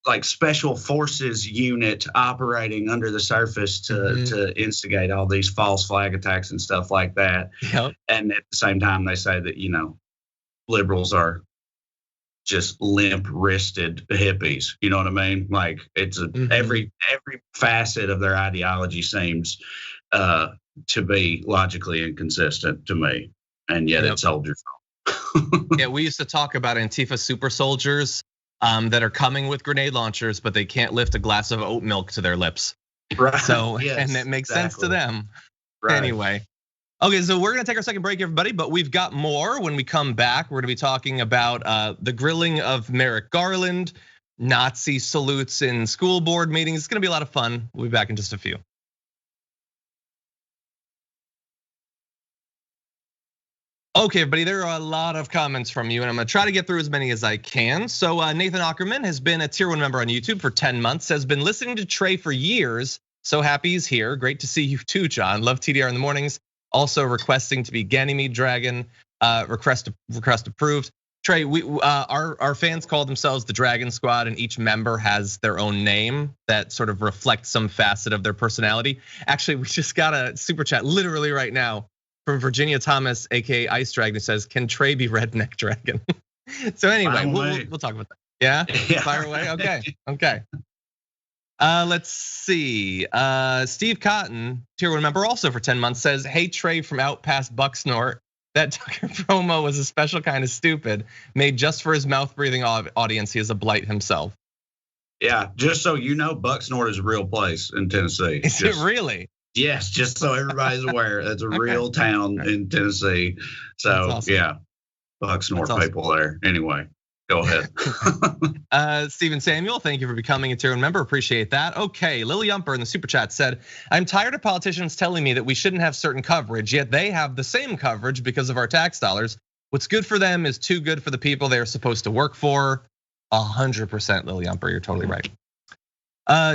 like special forces unit operating under the surface to instigate all these false flag attacks and stuff like that. Yep. And at the same time, they say that liberals are just limp-wristed hippies. You know what I mean? Like it's every facet of their ideology seems to be logically inconsistent to me. And yet it's soldiers. Yeah, we used to talk about Antifa super soldiers that are coming with grenade launchers, but they can't lift a glass of oat milk to their lips. Right. So, and it makes sense to them. Right. Anyway. Okay, so we're gonna take our second break, everybody, but we've got more. When we come back, we're gonna be talking about the grilling of Merrick Garland, Nazi salutes in school board meetings. It's gonna be a lot of fun. We'll be back in just a few. Okay, everybody, there are a lot of comments from you, and I'm gonna try to get through as many as I can. So Nathan Ackerman has been a tier 1 member on YouTube for 10 months, has been listening to Trae for years. So happy he's here. Great to see you too, John. Love TDR in the mornings. Also requesting to be Ganymede Dragon, request approved. Trae, our fans call themselves the Dragon Squad, and each member has their own name that sort of reflects some facet of their personality. Actually, we just got a super chat literally right now from Virginia Thomas, aka Ice Dragon, who says, "Can Trae be Redneck Dragon?" So anyway, we'll talk about that. Yeah, fire away. Okay. Let's see. Steve Cotton, tier 1 member, also for 10 months, says, "Hey Trae from out past Bucksnort, that Tucker promo was a special kind of stupid, made just for his mouth breathing audience. He is a blight himself." Yeah, just so you know, Bucksnort is a real place in Tennessee. Is it really? Yes, just so everybody's aware, that's a real town in Tennessee. So awesome. Yeah, Bucksnort people there. Anyway, go ahead. Stephen Samuel, thank you for becoming a tier 1 member. Appreciate that. Okay, Lily Yumper in the super chat said, "I'm tired of politicians telling me that we shouldn't have certain coverage, yet they have the same coverage because of our tax dollars. What's good for them is too good for the people they're supposed to work for." 100%, Lily Yumper, you're totally right.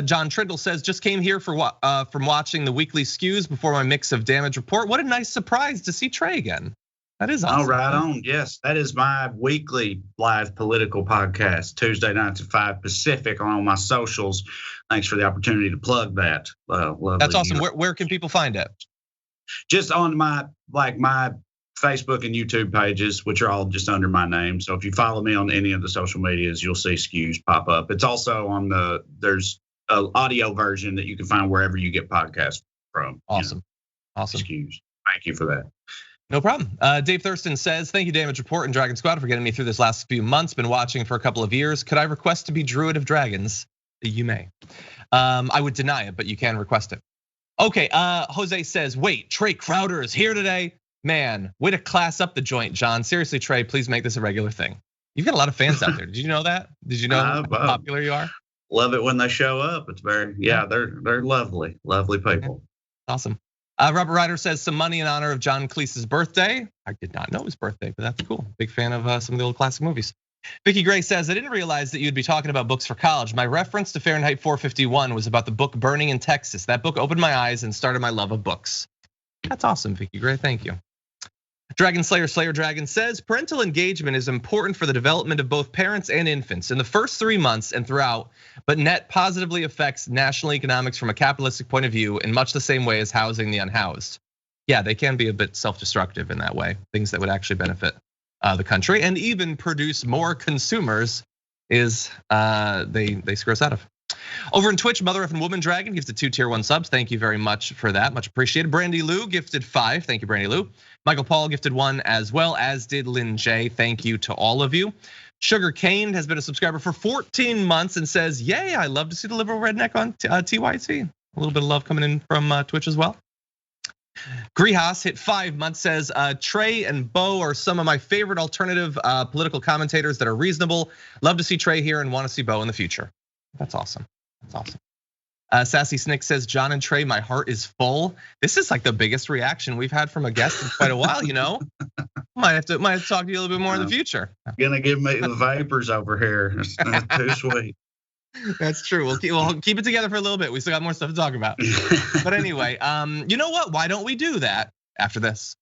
John Trindle says, "Just came here from watching the weekly skews before my mix of damage report. What a nice surprise to see Trae again." That is awesome. Oh, right on. Yes, that is my weekly live political podcast, Tuesday nights at 5 Pacific on all my socials. Thanks for the opportunity to plug that. That's awesome. Where can people find it? Just on my Facebook and YouTube pages, which are all just under my name. So if you follow me on any of the social medias, you'll see Skews pop up. It's also on there's an audio version that you can find wherever you get podcasts from. Awesome. Awesome. Skews. Thank you for that. No problem. Dave Thurston says, thank you, Damage Report and Dragon Squad, for getting me through this last few months. Been watching for a couple of years. Could I request to be Druid of Dragons? You may. I would deny it, but you can request it. Okay, Jose says, wait, Trae Crowder is here today? Man, way to class up the joint, John. Seriously, Trae, please make this a regular thing. You've got a lot of fans out there. Did you know that? Did you know how popular you are? Love it when they show up. It's they're lovely, lovely people. Awesome. Robert Ryder says some money in honor of John Cleese's birthday. I did not know his birthday, but that's cool. Big fan of some of the old classic movies. Vicky Gray says, I didn't realize that you'd be talking about books for college. My reference to Fahrenheit 451 was about the book Burning in Texas. That book opened my eyes and started my love of books. That's awesome, Vicky Gray. Thank you. Dragon Slayer Dragon says, parental engagement is important for the development of both parents and infants in the first 3 months and throughout, but net positively affects national economics from a capitalistic point of view in much the same way as housing the unhoused. Yeah, they can be a bit self-destructive in that way. Things that would actually benefit the country and even produce more consumers is they screw us out of. Over in Twitch, Mother Effing Woman Dragon gifted 2 tier 1 subs. Thank you very much for that. Much appreciated. Brandy Lou gifted 5. Thank you, Brandy Lou. Michael Paul gifted 1 as well, as did Lynn J. Thank you to all of you. Sugar Cane has been a subscriber for 14 months and says, yay, I love to see the Liberal Redneck on TYT. A little bit of love coming in from Twitch as well. Grihas hit 5 months, says, Trae and Bo are some of my favorite alternative political commentators that are reasonable. Love to see Trae here and want to see Bo in the future. That's awesome. That's awesome. Sassy Snick says, John and Trae, my heart is full. This is like the biggest reaction we've had from a guest in quite a while, you know? Might have to talk to you a little bit more in the future. Gonna give me the vapors over here. It's too sweet. That's true. We'll keep it together for a little bit. We still got more stuff to talk about. But anyway, you know what? Why don't we do that after this?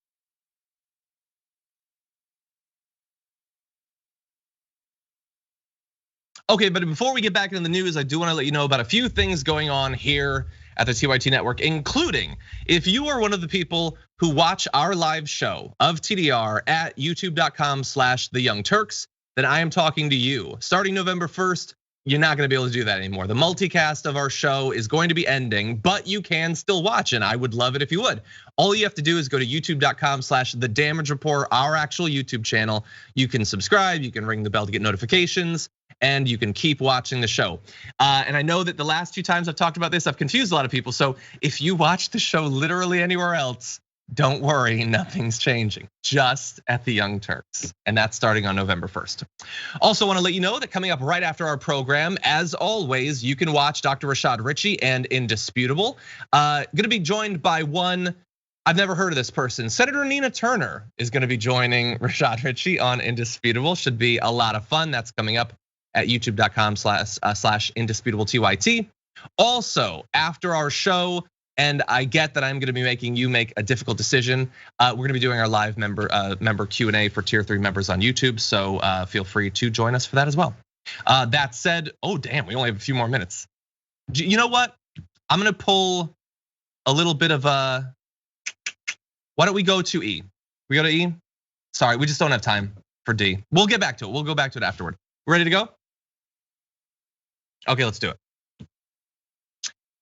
Okay, but before we get back into the news, I do want to let you know about a few things going on here at the TYT Network, including if you are one of the people who watch our live show of TDR at youtube.com/theyoungturks, then I am talking to you. Starting November 1st, you're not gonna be able to do that anymore. The multicast of our show is going to be ending, but you can still watch, and I would love it if you would. All you have to do is go to youtube.com/thedamagereport, our actual YouTube channel. You can subscribe, you can ring the bell to get notifications, and you can keep watching the show. And I know that the last few times I've talked about this, I've confused a lot of people. So if you watch the show literally anywhere else, don't worry, nothing's changing, just at the Young Turks. And that's starting on November 1st. Also wanna let you know that coming up right after our program, as always, you can watch Dr. Rashad Ritchie and Indisputable. Gonna be joined by one, I've never heard of this person. Senator Nina Turner is gonna be joining Rashad Ritchie on Indisputable. Should be a lot of fun. That's coming up at youtube.com/indisputable-TYT. Also, after our show, and I get that I'm gonna be making you make a difficult decision, we're gonna be doing our live member Q&A for tier 3 members on YouTube, so feel free to join us for that as well. That said, oh damn, we only have a few more minutes. You know what? I'm gonna pull a little bit of a, why don't we go to E? We go to E? Sorry, we just don't have time for D. We'll get back to it, we'll go back to it afterward. Ready to go? Okay, let's do it.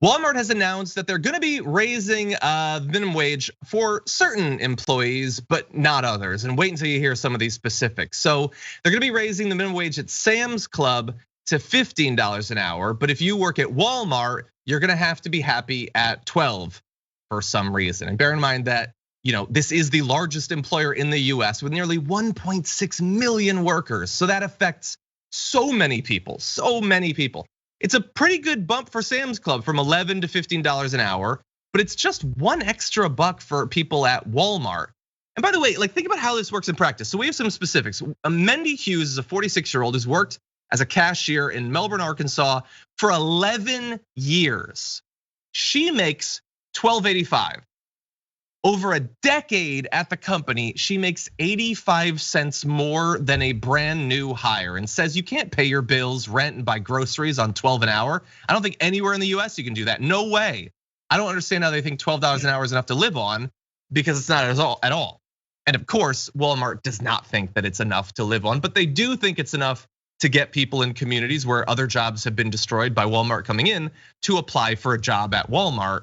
Walmart has announced that they're gonna be raising the minimum wage for certain employees, but not others. And wait until you hear some of these specifics. So they're gonna be raising the minimum wage at Sam's Club to $15 an hour. But if you work at Walmart, you're gonna have to be happy at 12 for some reason. And bear in mind that this is the largest employer in the US with nearly 1.6 million workers. So that affects so many people, so many people. It's a pretty good bump for Sam's Club from $11 to $15 an hour, but it's just $1 extra for people at Walmart. And by the way, think about how this works in practice. So we have some specifics. Mendy Hughes is a 46-year-old who's worked as a cashier in Melbourne, Arkansas for 11 years. She makes $12.85. Over a decade at the company, she makes 85 cents more than a brand new hire and says you can't pay your bills, rent, and buy groceries on 12 an hour. I don't think anywhere in the US you can do that. No way. I don't understand how they think $12 an hour is enough to live on, because it's not at all. And of course, Walmart does not think that it's enough to live on, but they do think it's enough to get people in communities where other jobs have been destroyed by Walmart coming in to apply for a job at Walmart.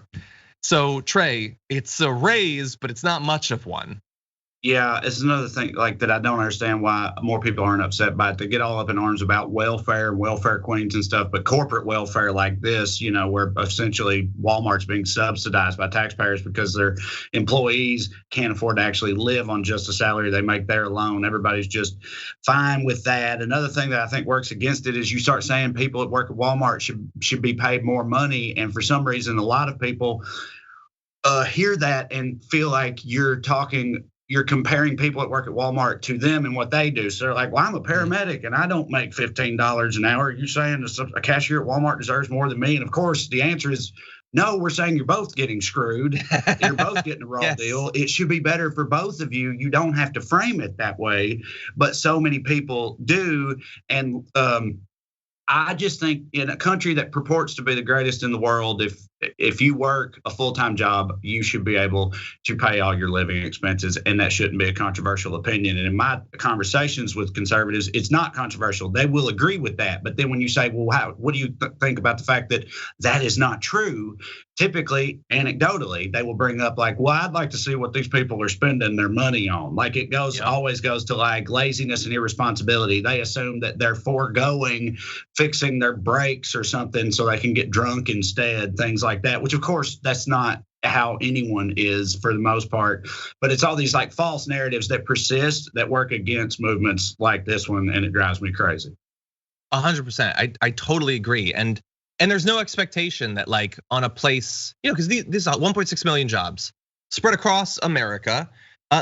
So Trae, it's a raise, but it's not much of one. Yeah, it's another thing like that I don't understand why more people aren't upset by it. They get all up in arms about welfare and welfare queens and stuff, but corporate welfare like this, where essentially Walmart's being subsidized by taxpayers because their employees can't afford to actually live on just the salary they make there alone. Everybody's just fine with that. Another thing that I think works against it is you start saying people that work at Walmart should be paid more money, and for some reason, a lot of people hear that and feel like you're comparing people that work at Walmart to them and what they do. So they're like, well, I'm a paramedic and I don't make $15 an hour. You're saying a cashier at Walmart deserves more than me? And of course, the answer is no, we're saying you're both getting screwed. You're both getting a raw deal. It should be better for both of you. You don't have to frame it that way, but so many people do. And I just think in a country that purports to be the greatest in the world, if you work a full-time job, you should be able to pay all your living expenses, and that shouldn't be a controversial opinion. And in my conversations with conservatives, it's not controversial. They will agree with that. But then when you say, well, what do you think about the fact that that is not true? Typically, anecdotally, they will bring up like, well, I'd like to see what these people are spending their money on. Like it always goes to like laziness and irresponsibility. They assume that they're foregoing fixing their brakes or something so they can get drunk instead, things like that, which of course that's not how anyone is for the most part. But it's all these like false narratives that persist that work against movements like this one, and it drives me crazy. 100%. I totally agree. And there's no expectation that like on a place, because this is 1.6 million jobs spread across America.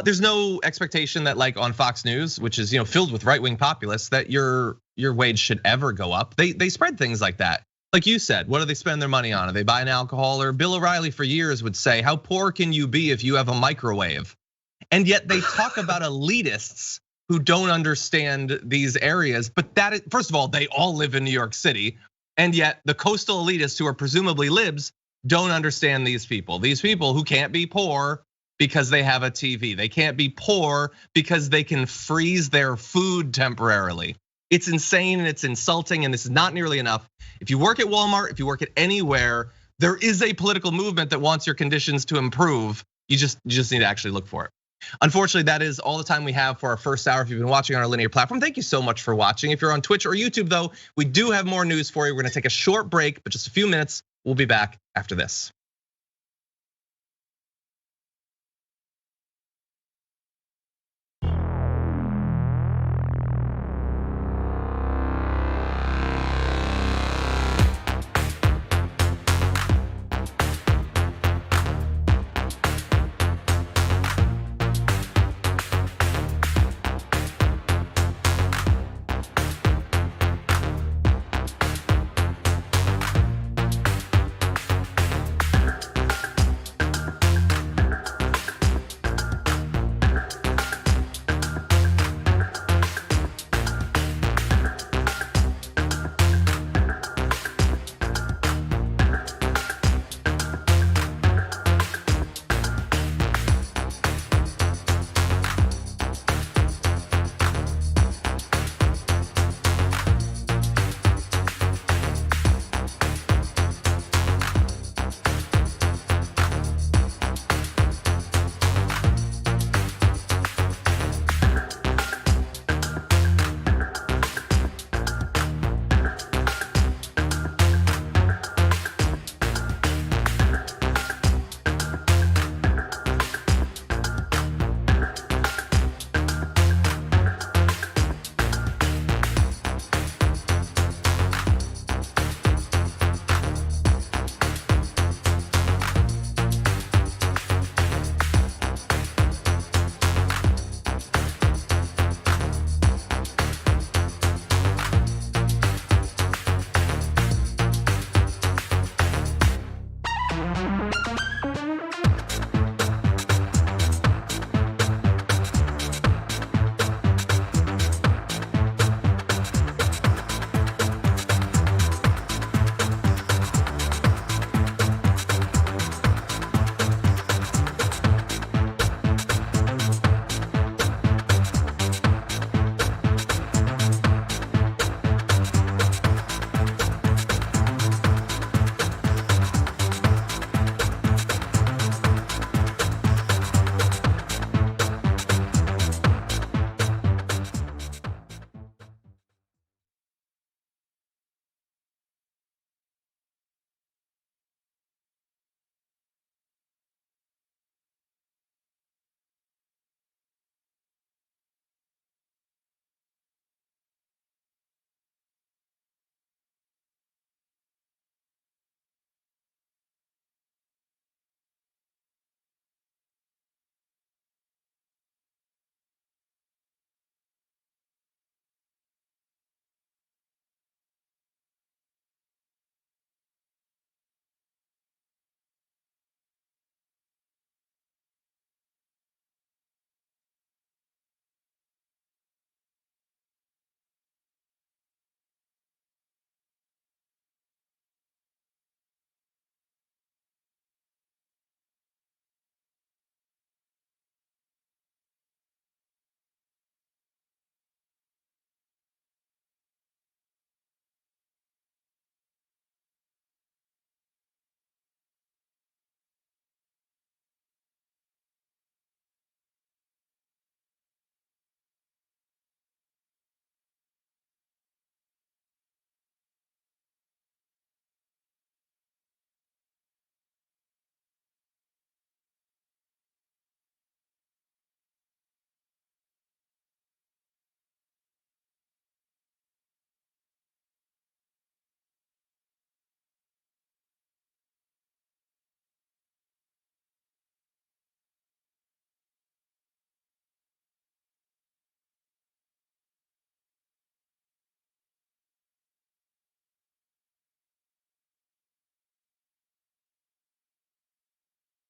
There's no expectation that like on Fox News, which is filled with right-wing populists, that your wage should ever go up. They spread things like that. Like you said, what do they spend their money on? Are they buying alcohol? Or Bill O'Reilly for years would say, how poor can you be if you have a microwave? And yet they talk about elitists who don't understand these areas. But first of all, they all live in New York City. And yet the coastal elitists who are presumably libs don't understand these people. These people who can't be poor because they have a TV. They can't be poor because they can freeze their food temporarily. It's insane and it's insulting, and this is not nearly enough. If you work at Walmart, if you work at anywhere, there is a political movement that wants your conditions to improve. You just need to actually look for it. Unfortunately, that is all the time we have for our first hour. If you've been watching on our linear platform, thank you so much for watching. If you're on Twitch or YouTube though, we do have more news for you. We're gonna take a short break, but just a few minutes. We'll be back after this.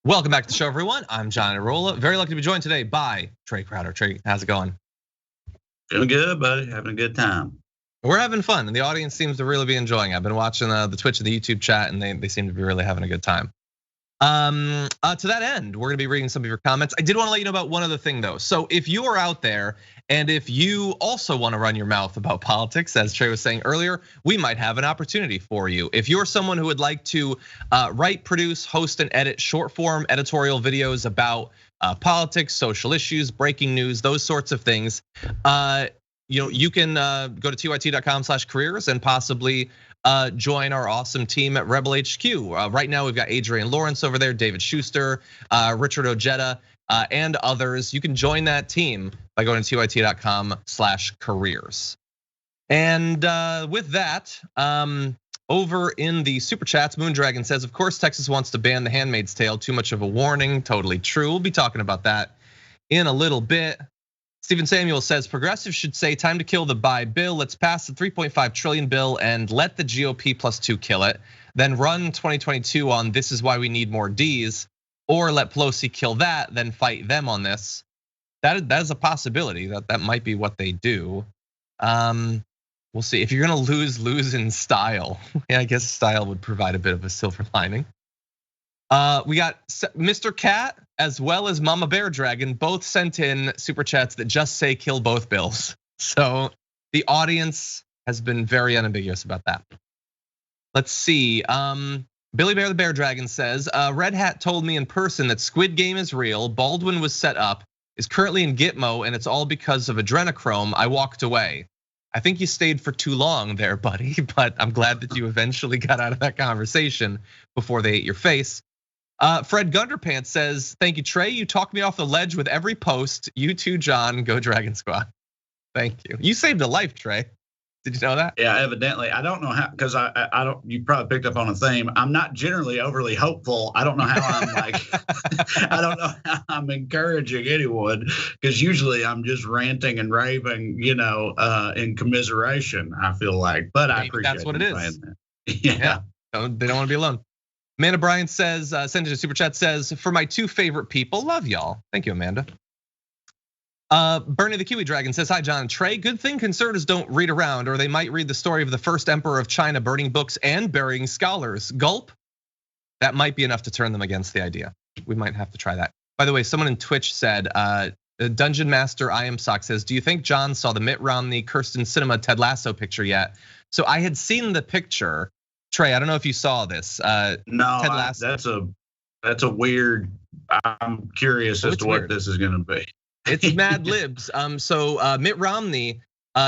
Welcome back to the show, everyone. I'm John Iadarola. Very lucky to be joined today by Trae Crowder. Trae, how's it going? Doing good, buddy. Having a good time. We're having fun, and the audience seems to really be enjoying it. I've been watching the Twitch and the YouTube chat, and they seem to be really having a good time. To that end, we're gonna be reading some of your comments. I did want to let you know about one other thing, though. So if you are out there, and if you also want to run your mouth about politics, as Trae was saying earlier, we might have an opportunity for you. If you're someone who would like to write, produce, host, and edit short-form editorial videos about politics, social issues, breaking news, those sorts of things, you can go to tyt.com/careers and possibly join our awesome team at Rebel HQ. Right now, we've got Adrian Lawrence over there, David Schuster, Richard Ojeda, and others. You can join that team by going to tyt.com/careers. And with that, over in the super chats, Moondragon says, of course, Texas wants to ban The Handmaid's Tale. Too much of a warning. Totally true. We'll be talking about that in a little bit. Stephen Samuel says, progressives should say time to kill the buy bill. Let's pass the 3.5 trillion bill and let the GOP +2 kill it. Then run 2022 on this is why we need more Ds, or let Pelosi kill that, then fight them on this. That is a possibility. That might be what they do. We'll see. If you're gonna lose in style. Yeah, I guess style would provide a bit of a silver lining. We got Mr. Cat as well as Mama Bear Dragon both sent in super chats that just say kill both bills. So the audience has been very unambiguous about that. Let's see. Billy Bear the Bear Dragon says, Red Hat told me in person that Squid Game is real. Baldwin was set up, is currently in Gitmo, and it's all because of adrenochrome. I walked away. I think you stayed for too long there, buddy, but I'm glad that you eventually got out of that conversation before they ate your face. Fred Gunderpants says, thank you, Trae. You talk me off the ledge with every post. You too, John. Go Dragon Squad. Thank you. You saved a life, Trae. Did you know that? Yeah, evidently. I don't know how, because I don't. You probably picked up on a theme. I'm not generally overly hopeful. I don't know how I'm like. I don't know how I'm encouraging anyone, because usually I'm just ranting and raving, in commiseration. I feel like, but I appreciate that's what it is. Yeah. They don't want to be alone. Amanda Bryan says, sent in a super chat, says, for my two favorite people, love y'all. Thank you, Amanda. Bernie the Kiwi Dragon says, hi, John and Trae. Good thing conservatives don't read around, or they might read the story of the first emperor of China burning books and burying scholars. Gulp. That might be enough to turn them against the idea. We might have to try that. By the way, someone in Twitch said, Dungeon Master I Am Sock says, do you think John saw the Mitt Romney, Kirsten Sinema, Ted Lasso picture yet? So I had seen the picture. Trae, I don't know if you saw this. No, that's a weird. I'm curious as to what this is going to be. It's Mad Libs. So Mitt Romney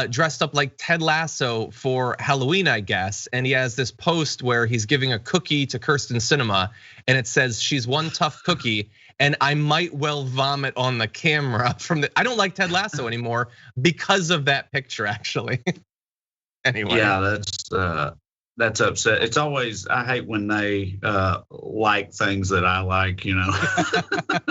dressed up like Ted Lasso for Halloween, I guess, and he has this post where he's giving a cookie to Kirsten Sinema, and it says she's one tough cookie, and I might well vomit on the camera from the. I don't like Ted Lasso anymore because of that picture, actually. Anyway, yeah, that's upset. It's always, I hate when they like things that I like,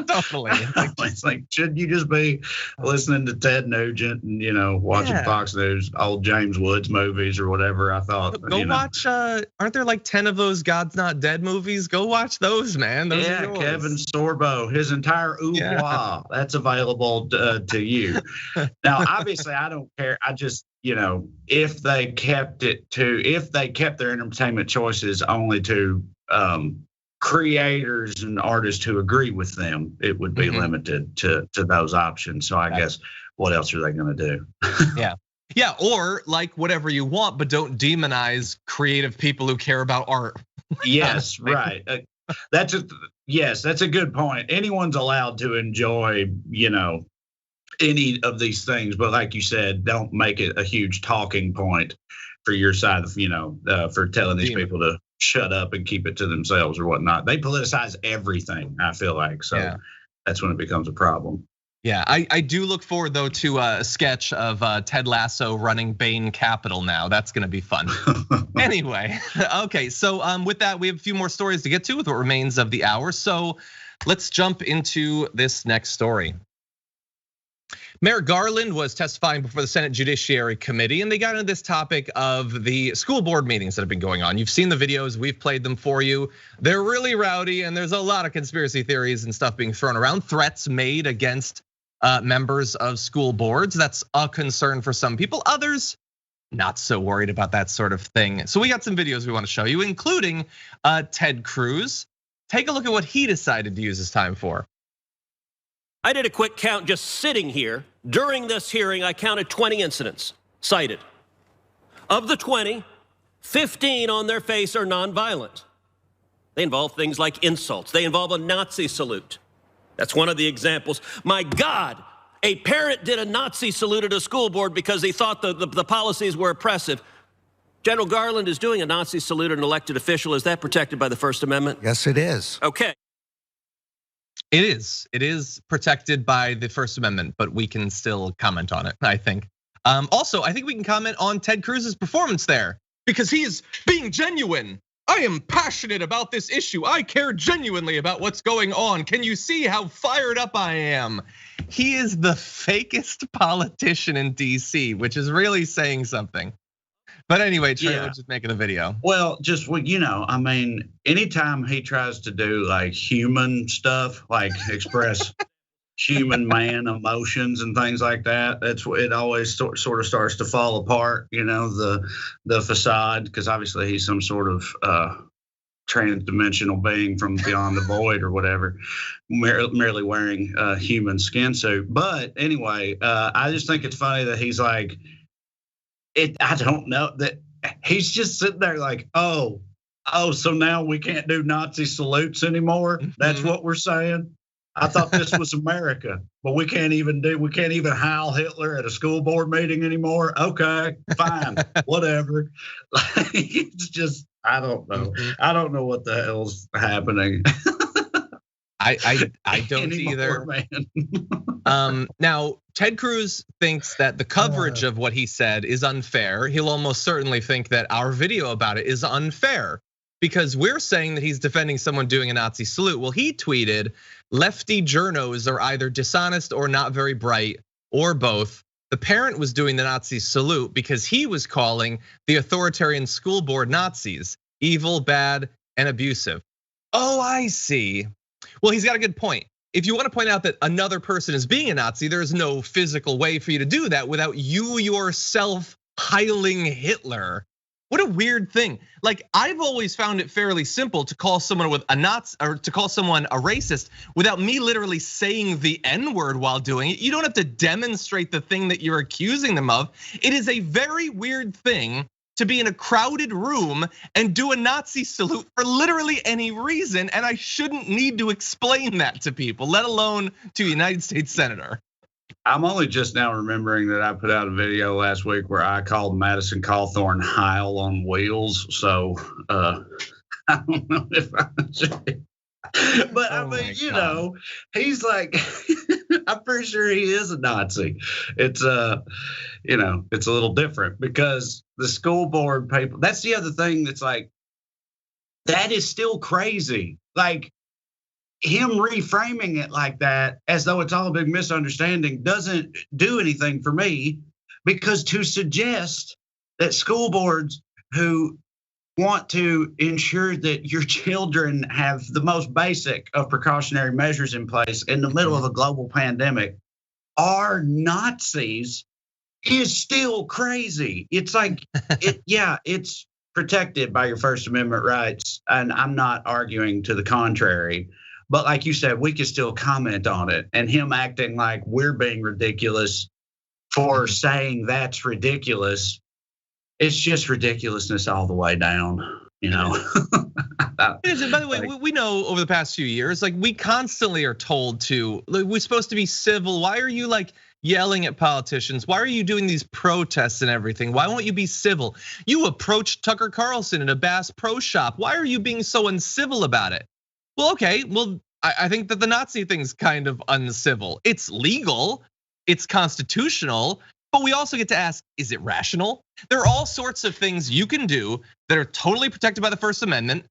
Totally. It's like, shouldn't you just be listening to Ted Nugent and watching Fox News, old James Woods movies or whatever? I thought. Go watch. Aren't there like 10 of those God's Not Dead movies? Go watch those, man. Those are yours. Kevin Sorbo, his entire oeuvre, that's available to you. Now, obviously, I don't care. I just. If they kept their entertainment choices only to creators and artists who agree with them, it would be limited to those options. So I guess what else are they going to do? Yeah, or like whatever you want, but don't demonize creative people who care about art. Yes, right. That's a good point. Anyone's allowed to enjoy, any of these things, but like you said, don't make it a huge talking point for your side of, for telling these people to shut up and keep it to themselves or whatnot. They politicize everything, I feel like. So that's when it becomes a problem. Yeah, I do look forward though to a sketch of Ted Lasso running Bain Capital now. That's gonna be fun. Anyway, okay, so with that, we have a few more stories to get to with what remains of the hour. So let's jump into this next story. Merrick Garland was testifying before the Senate Judiciary Committee, and they got into this topic of the school board meetings that have been going on. You've seen the videos, we've played them for you. They're really rowdy, and there's a lot of conspiracy theories and stuff being thrown around, threats made against members of school boards. That's a concern for some people. Others, not so worried about that sort of thing. So we got some videos we want to show you, including Ted Cruz. Take a look at what he decided to use his time for. I did a quick count just sitting here. During this hearing, I counted 20 incidents cited. Of the 20, 15 on their face are nonviolent. They involve things like insults. They involve a Nazi salute. That's one of the examples. My God, a parent did a Nazi salute at a school board because he thought the policies were oppressive. General Garland is doing a Nazi salute at an elected official. Is that protected by the First Amendment? Yes, it is. Okay. It is protected by the First Amendment, but we can still comment on it, I think. Also, I think we can comment on Ted Cruz's performance there because he is being genuine. I am passionate about this issue. I care genuinely about what's going on. Can you see how fired up I am? He is the fakest politician in DC, which is really saying something. But anyway, Trae was just making a video. Well, just I mean, anytime he tries to do like human stuff, like express human man emotions and things like that, it always sort of starts to fall apart. The facade, because obviously he's some sort of trans-dimensional being from beyond the void or whatever, merely wearing a human skin suit. But anyway, I just think it's funny that he's like. I don't know that he's just sitting there like, oh, so now we can't do Nazi salutes anymore. That's what we're saying. I thought this was America, but we can't even Heil Hitler at a school board meeting anymore. Okay, fine, whatever. It's just, I don't know. I don't know what the hell's happening. I don't either. Now, Ted Cruz thinks that the coverage of what he said is unfair. He'll almost certainly think that our video about it is unfair because we're saying that he's defending someone doing a Nazi salute. Well, he tweeted, lefty journos are either dishonest or not very bright or both. The parent was doing the Nazi salute because he was calling the authoritarian school board Nazis, evil, bad, and abusive. Oh, I see. Well, he's got a good point. If you want to point out that another person is being a Nazi, there's no physical way for you to do that without you yourself heiling Hitler. What a weird thing. Like, I've always found it fairly simple to call someone with a Nazi or to call someone a racist without me literally saying the N-word while doing it. You don't have to demonstrate the thing that you're accusing them of. It is a very weird thing to be in a crowded room and do a Nazi salute for literally any reason, and I shouldn't need to explain that to people, let alone to a United States senator. I'm only just now remembering that I put out a video last week where I called Madison Cawthorn Heil on wheels, so I don't know if I should. But I mean, he's like, I'm pretty sure he is a Nazi. It's it's a little different because the school board people, that's the other thing that's like, that is still crazy. Like him reframing it like that, as though it's all a big misunderstanding, doesn't do anything for me, because to suggest that school boards who want to ensure that your children have the most basic of precautionary measures in place in the middle of a global pandemic are Nazis is still crazy. It's like, it's protected by your First Amendment rights, and I'm not arguing to the contrary. But like you said, we can still comment on it, and him acting like we're being ridiculous for saying that's ridiculous. It's just ridiculousness all the way down, It is, and by the way, we know over the past few years, like we constantly are told to, like, we're supposed to be civil. Why are you like yelling at politicians? Why are you doing these protests and everything? Why won't you be civil? You approached Tucker Carlson in a Bass Pro Shop. Why are you being so uncivil about it? Well, okay, I think that the Nazi thing's kind of uncivil. It's legal, it's constitutional, but we also get to ask, is it rational? There are all sorts of things you can do that are totally protected by the First Amendment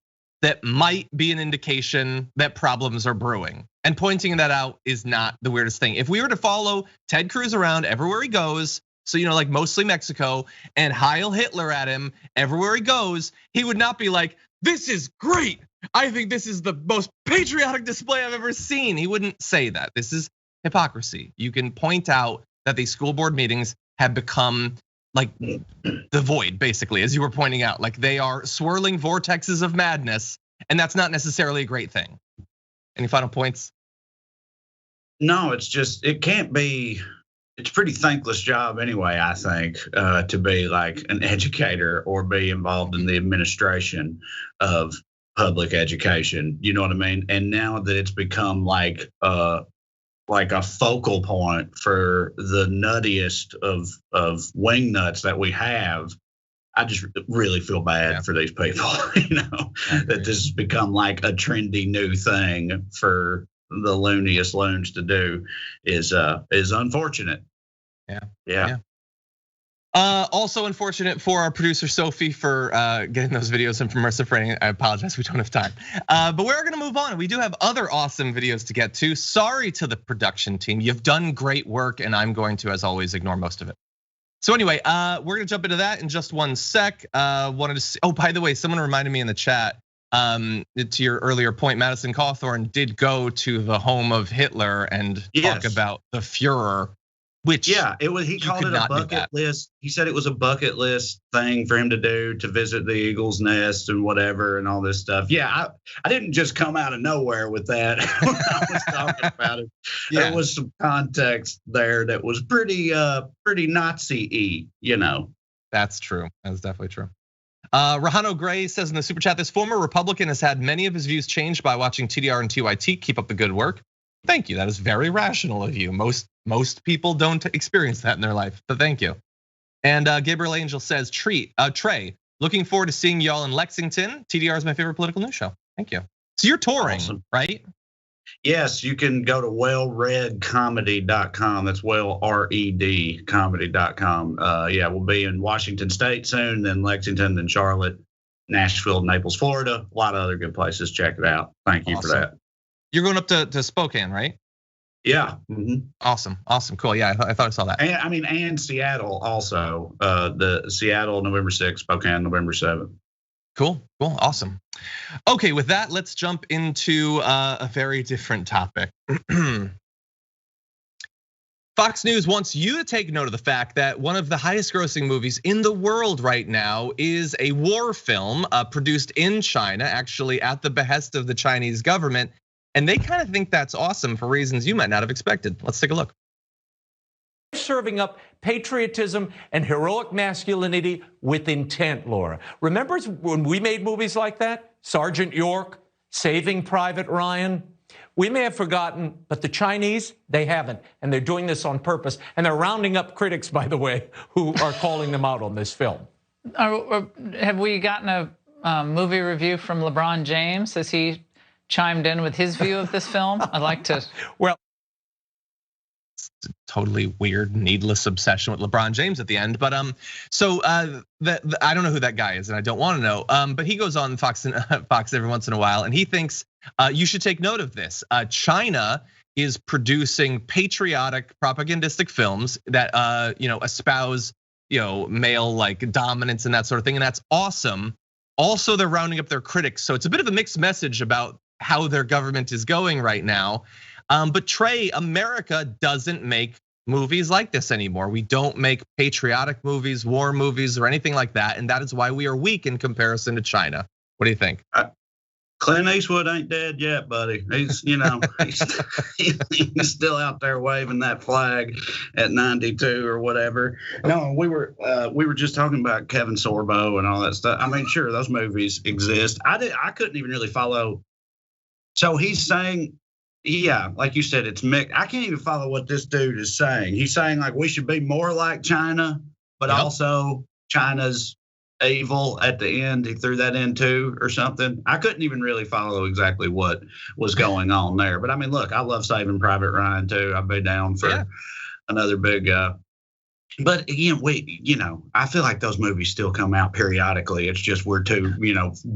that might be an indication that problems are brewing. And pointing that out is not the weirdest thing. If we were to follow Ted Cruz around everywhere he goes, so like mostly Mexico, and Heil Hitler at him everywhere he goes, he would not be like, this is great. I think this is the most patriotic display I've ever seen. He wouldn't say that. This is hypocrisy. You can point out that these school board meetings have become like the void, basically, as you were pointing out. Like they are swirling vortexes of madness, and that's not necessarily a great thing. Any final points? No, it can't be. It's a pretty thankless job anyway, I think, to be like an educator or be involved in the administration of public education. You know what I mean? And now that it's become like a focal point for the nuttiest of wing nuts that we have, I just really feel bad for these people. That this has become like a trendy new thing for the looniest loons to do is unfortunate. Yeah. Also unfortunate for our producer Sophie for getting those videos and for Marissa for I apologize, we don't have time. But we're gonna move on. We do have other awesome videos to get to. Sorry to the production team. You've done great work, and I'm going to, as always, ignore most of it. So anyway, we're gonna jump into that in just one sec. Wanted to see, by the way, someone reminded me in the chat, to your earlier point, Madison Cawthorn did go to the home of Hitler and talk about the Fuhrer. Which it was. He called it a bucket list. He said it was a bucket list thing for him to do, to visit the Eagle's Nest and whatever and all this stuff. Yeah, I didn't just come out of nowhere with that when I was talking about it. There was some context there that was pretty Nazi-y, That's true. That's definitely true. Rahano Gray says in the super chat, this former Republican has had many of his views changed by watching TDR and TYT. Keep up the good work. Thank you. That is very rational of you. Most people don't experience that in their life, but thank you. And Gabriel Angel says, Trae, looking forward to seeing y'all in Lexington. TDR is my favorite political news show. Thank you. So you're touring, right? Yes, you can go to wellredcomedy.com. That's WellRED comedy.com. We'll be in Washington State soon, then Lexington, then Charlotte, Nashville, Naples, Florida. A lot of other good places. Check it out. Thank you for that. You're going up to Spokane, right? Yeah. Awesome, cool. Yeah, I thought I saw that. And Seattle also. The Seattle November 6th, Spokane November 7th. Cool, awesome. Okay, with that, let's jump into a very different topic. Fox News wants you to take note of the fact that one of the highest grossing movies in the world right now is a war film produced in China, actually at the behest of the Chinese government. And they kind of think that's awesome for reasons you might not have expected. Let's take a look. Serving up patriotism and heroic masculinity with intent, Laura. Remember when we made movies like that? Sergeant York, Saving Private Ryan. We may have forgotten, but the Chinese, they haven't. And they're doing this on purpose. And they're rounding up critics, by the way, who are calling them out on this film. Have we gotten a movie review from LeBron James? Has he chimed in with his view of this film? I'd like to. Well, totally weird, needless obsession with LeBron James at the end. But so I don't know who that guy is, and I don't want to know. But he goes on Fox every once in a while, and he thinks you should take note of this. China is producing patriotic, propagandistic films that espouse male like dominance and that sort of thing, and that's awesome. Also, they're rounding up their critics, so it's a bit of a mixed message about how their government is going right now. But Trae, America doesn't make movies like this anymore. We don't make patriotic movies, war movies, or anything like that, and that is why we are weak in comparison to China. What do you think? Clint Eastwood ain't dead yet, buddy. He's he's still out there waving that flag at 92 or whatever. No, we were just talking about Kevin Sorbo and all that stuff. I mean, sure, those movies exist. I couldn't even really follow. So he's saying, yeah, like you said, it's mixed. I can't even follow what this dude is saying. He's saying like we should be more like China, but also China's evil at the end. He threw that in too or something. I couldn't even really follow exactly what was going on there. But I mean, look, I love Saving Private Ryan too. I'd be down for another big But I feel like those movies still come out periodically. It's just we're too,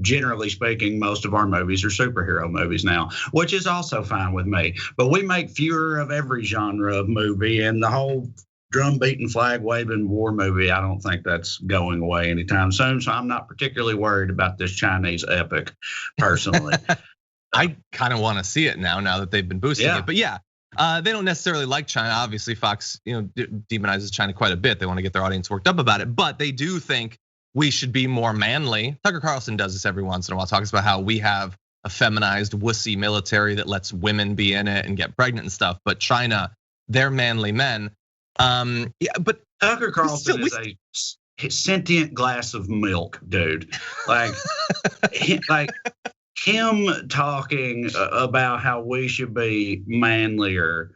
generally speaking, most of our movies are superhero movies now, which is also fine with me. But we make fewer of every genre of movie, and the whole drum beating, flag waving war movie, I don't think that's going away anytime soon. So I'm not particularly worried about this Chinese epic, personally. I kind of want to see it now that they've been boosting it. But yeah. They don't necessarily like China. Obviously, Fox, demonizes China quite a bit. They want to get their audience worked up about it, but they do think we should be more manly. Tucker Carlson does this every once in a while, talks about how we have a feminized, wussy military that lets women be in it and get pregnant and stuff. But China, they're manly men. But Tucker Carlson is a sentient glass of milk, dude. Like, him talking about how we should be manlier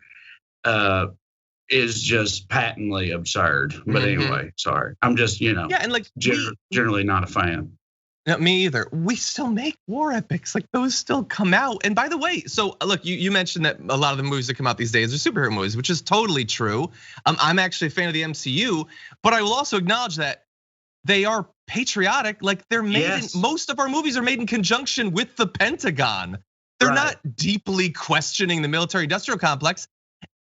is just patently absurd. But anyway, sorry. I'm just, and generally not a fan. No, me either. We still make war epics. Like, those still come out. And by the way, so look, you mentioned that a lot of the movies that come out these days are superhero movies, which is totally true. I'm actually a fan of the MCU, but I will also acknowledge that they are patriotic. Like, they're made most of our movies are made in conjunction with the Pentagon. They're not deeply questioning the military industrial complex.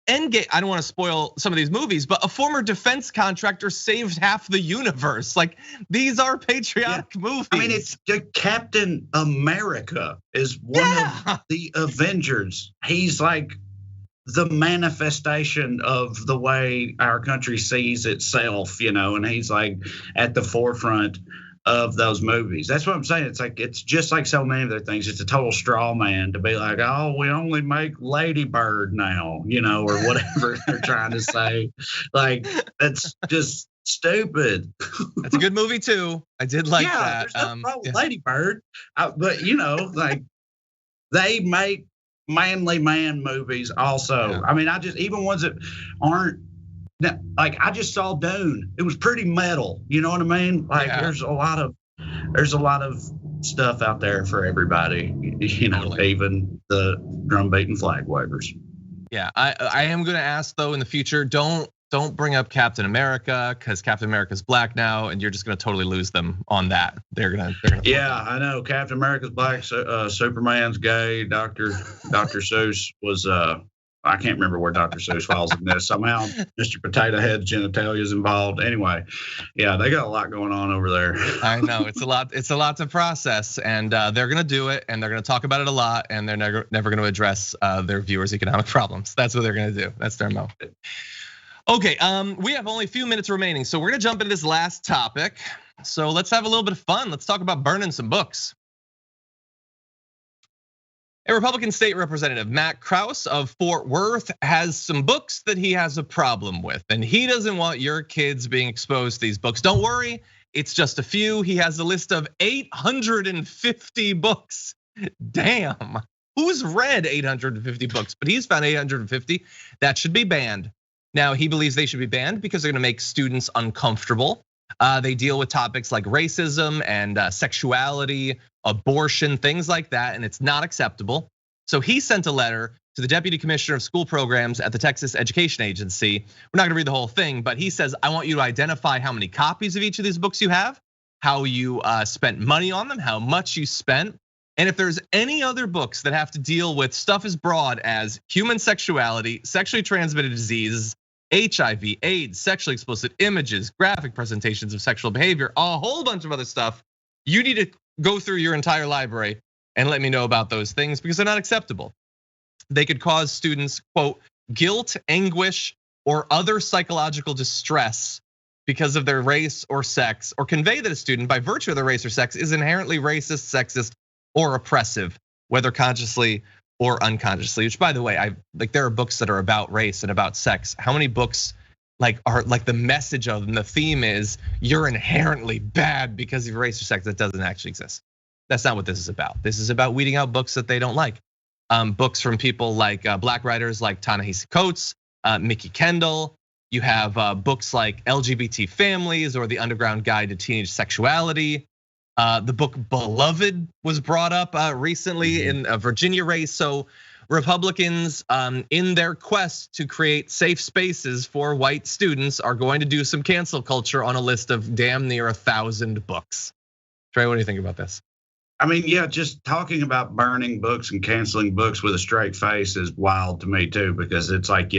Endgame, I don't want to spoil some of these movies, but a former defense contractor saved half the universe. Like, these are patriotic movies. I mean, it's Captain America is one of the Avengers. He's like the manifestation of the way our country sees itself, and he's like at the forefront of those movies. That's what I'm saying. It's just like so many other things. It's a total straw man to be like, oh, we only make Lady Bird now, or whatever they're trying to say. Like, that's just stupid. That's a good movie too. I did like that. There's no problem with Lady Bird, but like they make manly man movies also. Yeah. I mean, even ones that aren't. Like, I just saw Dune. It was pretty metal. You know what I mean? Like, there's a lot of stuff out there for everybody. Even the drum beating flag wavers. Yeah, I am going to ask though in the future, don't bring up Captain America, because Captain America's black now, and you're just going to totally lose them on that. They're gonna. Yeah, I know. Captain America's black. Superman's gay. Dr. Seuss was. I can't remember where Dr. Seuss falls in this. Somehow Mr. Potato Head's genitalia is involved. Anyway, yeah, they got a lot going on over there. I know, it's a lot. It's a lot to process, and they're gonna do it, and they're gonna talk about it a lot, and they're never gonna address their viewers' economic problems. That's what they're gonna do. That's their MO. Okay, we have only a few minutes remaining, so we're gonna jump into this last topic. So let's have a little bit of fun. Let's talk about burning some books. A Republican state representative, Matt Krause of Fort Worth, has some books that he has a problem with, and he doesn't want your kids being exposed to these books. Don't worry, it's just a few. He has a list of 850 books. Damn, who's read 850 books? But he's found 850 that should be banned. Now, he believes they should be banned because they're gonna make students uncomfortable. They deal with topics like racism and sexuality, abortion, things like that, and it's not acceptable. So he sent a letter to the Deputy Commissioner of School Programs at the Texas Education Agency. We're not gonna read the whole thing, but he says, I want you to identify how many copies of each of these books you have, how you spent money on them, how much you spent, and if there's any other books that have to deal with stuff as broad as human sexuality, sexually transmitted diseases, HIV, AIDS, sexually explicit images, graphic presentations of sexual behavior, a whole bunch of other stuff. You need to go through your entire library and let me know about those things because they're not acceptable. They could cause students, quote, guilt, anguish, or other psychological distress because of their race or sex, or convey that a student by virtue of their race or sex is inherently racist, sexist, or oppressive, whether consciously or unconsciously, which by the way, there are books that are about race and about sex. How many books are the message of them, the theme is you're inherently bad because of race or sex? That doesn't actually exist. That's not what this is about. This is about weeding out books that they don't like. Books from people like black writers like Ta-Nehisi Coates, Mickey Kendall. You have books like LGBT Families or The Underground Guide to Teenage Sexuality. The book Beloved was brought up recently in a Virginia race. So Republicans, in their quest to create safe spaces for white students, are going to do some cancel culture on a list of damn near 1,000 books. Trae, what do you think about this? I mean, yeah, just talking about burning books and canceling books with a straight face is wild to me too, because it's like,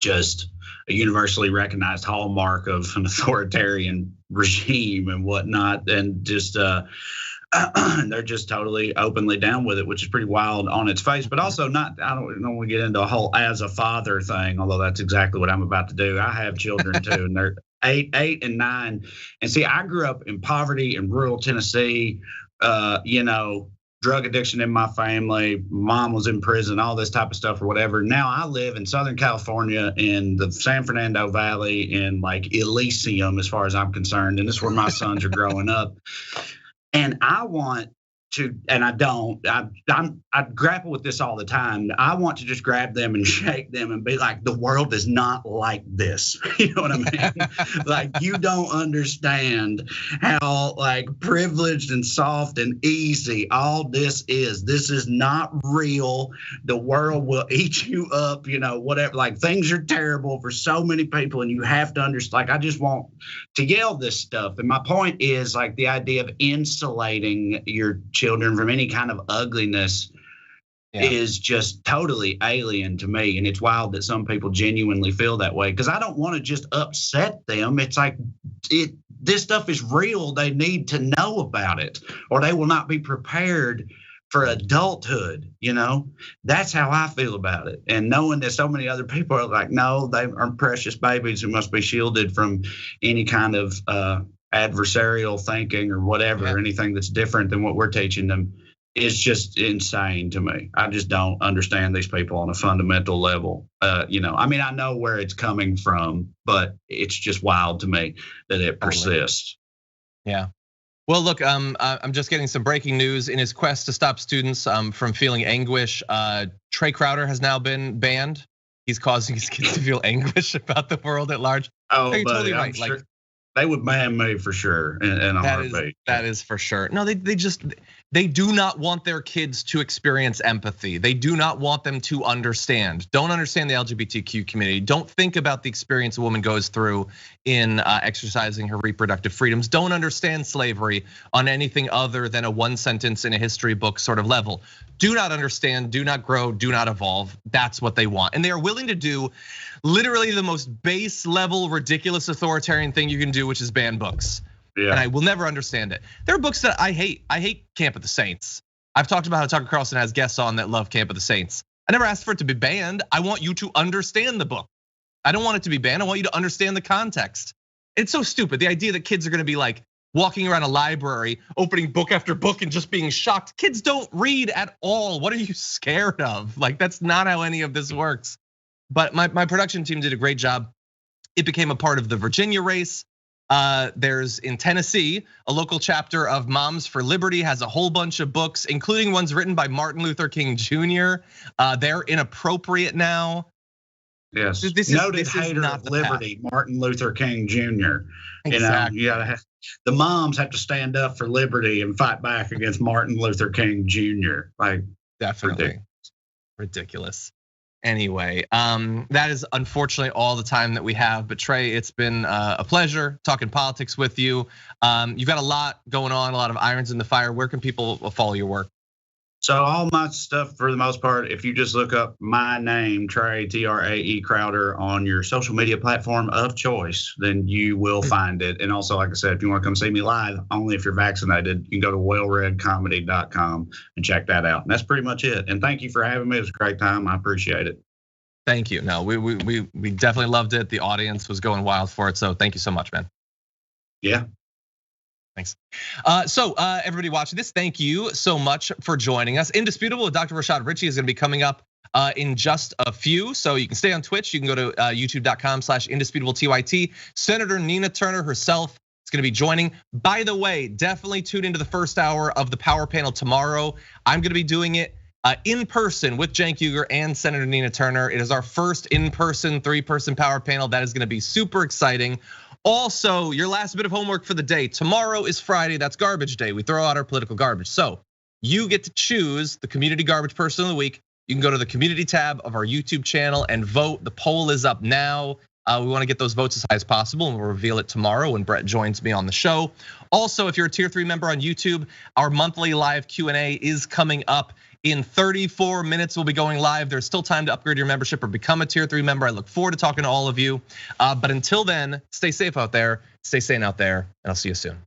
just a universally recognized hallmark of an authoritarian regime and whatnot, and just they're just totally openly down with it, which is pretty wild on its face. But also not, I don't want to get into a whole as a father thing, although that's exactly what I'm about to do. I have children too, and they're 8 and 9. And see, I grew up in poverty in rural Tennessee, drug addiction in my family, mom was in prison, all this type of stuff or whatever. Now I live in Southern California in the San Fernando Valley in like Elysium, as far as I'm concerned. And this is where my sons are growing up. And I want to, and I don't, I grapple with this all the time. I want to just grab them and shake them and be like, the world is not like this. You know what I mean? Like, you don't understand how like privileged and soft and easy all this is. This is not real. The world will eat you up, whatever. Like, things are terrible for so many people, and you have to understand. Like, I just want to yell this stuff. And my point is like the idea of insulating your children from any kind of ugliness is just totally alien to me. And it's wild that some people genuinely feel that way, because I don't want to just upset them. It's like, this stuff is real. They need to know about it, or they will not be prepared for adulthood. That's how I feel about it. And knowing that so many other people are like, no, they are precious babies who must be shielded from any kind of adversarial thinking or whatever, anything that's different than what we're teaching them, is just insane to me. I just don't understand these people on a fundamental level. I mean, I know where it's coming from, but it's just wild to me that it persists. Yeah. Well, look, I'm just getting some breaking news. In his quest to stop students from feeling anguish, Trae Crowder has now been banned. He's causing his kids to feel anguish about the world at large. Oh, you're buddy, totally right. Sure. They would ban me for sure in a heartbeat. That is for sure. No, they do not want their kids to experience empathy. They do not want them to understand. Don't understand the LGBTQ community. Don't think about the experience a woman goes through in exercising her reproductive freedoms. Don't understand slavery on anything other than a one sentence in a history book sort of level. Do not understand, do not grow, do not evolve. That's what they want. And they are willing to do literally the most base level, ridiculous authoritarian thing you can do, which is ban books. Yeah. And I will never understand it. There are books that I hate. I hate Camp of the Saints. I've talked about how Tucker Carlson has guests on that love Camp of the Saints. I never asked for it to be banned. I want you to understand the book. I don't want it to be banned. I want you to understand the context. It's so stupid. The idea that kids are gonna be like walking around a library, opening book after book and just being shocked. Kids don't read at all. What are you scared of? Like, that's not how any of this works. But my production team did a great job. It became a part of the Virginia race. There's in Tennessee, a local chapter of Moms for Liberty has a whole bunch of books, including ones written by Martin Luther King Jr. They're inappropriate now. Yes, noted hater of liberty, Martin Luther King Jr. Exactly. You gotta the moms have to stand up for liberty and fight back against Martin Luther King Jr. Like, definitely ridiculous. Anyway, that is unfortunately all the time that we have. But Trae, it's been a pleasure talking politics with you. You've got a lot going on, a lot of irons in the fire. Where can people follow your work? So all my stuff, for the most part, if you just look up my name, Trae, Trae Crowder, on your social media platform of choice, then you will find it. And also, like I said, if you want to come see me live, only if you're vaccinated, you can go to wellreadcomedy.com and check that out. And that's pretty much it. And thank you for having me. It was a great time. I appreciate it. Thank you. No, we definitely loved it. The audience was going wild for it. So thank you so much, man. Yeah. Thanks. So everybody watching this, thank you so much for joining us. Indisputable with Dr. Rashad Ritchie is gonna be coming up in just a few. So you can stay on Twitch. You can go to youtube.com/indisputable-TYT. Senator Nina Turner herself is gonna be joining. By the way, definitely tune into the first hour of the Power Panel tomorrow. I'm gonna be doing it in person with Cenk Uygur and Senator Nina Turner. It is our first in-person 3-person Power Panel. That is gonna be super exciting. Also, your last bit of homework for the day. Tomorrow is Friday, that's garbage day. We throw out our political garbage. So you get to choose the community garbage person of the week. you can go to the community tab of our YouTube channel and vote. The poll is up now. We want to get those votes as high as possible, and we'll reveal it tomorrow when Brett joins me on the show. Also, if you're a Tier 3 member on YouTube, our monthly live Q&A is coming up. In 34 minutes, we'll be going live. There's still time to upgrade your membership or become a Tier 3 member. I look forward to talking to all of you. But until then, stay safe out there, stay sane out there, and I'll see you soon.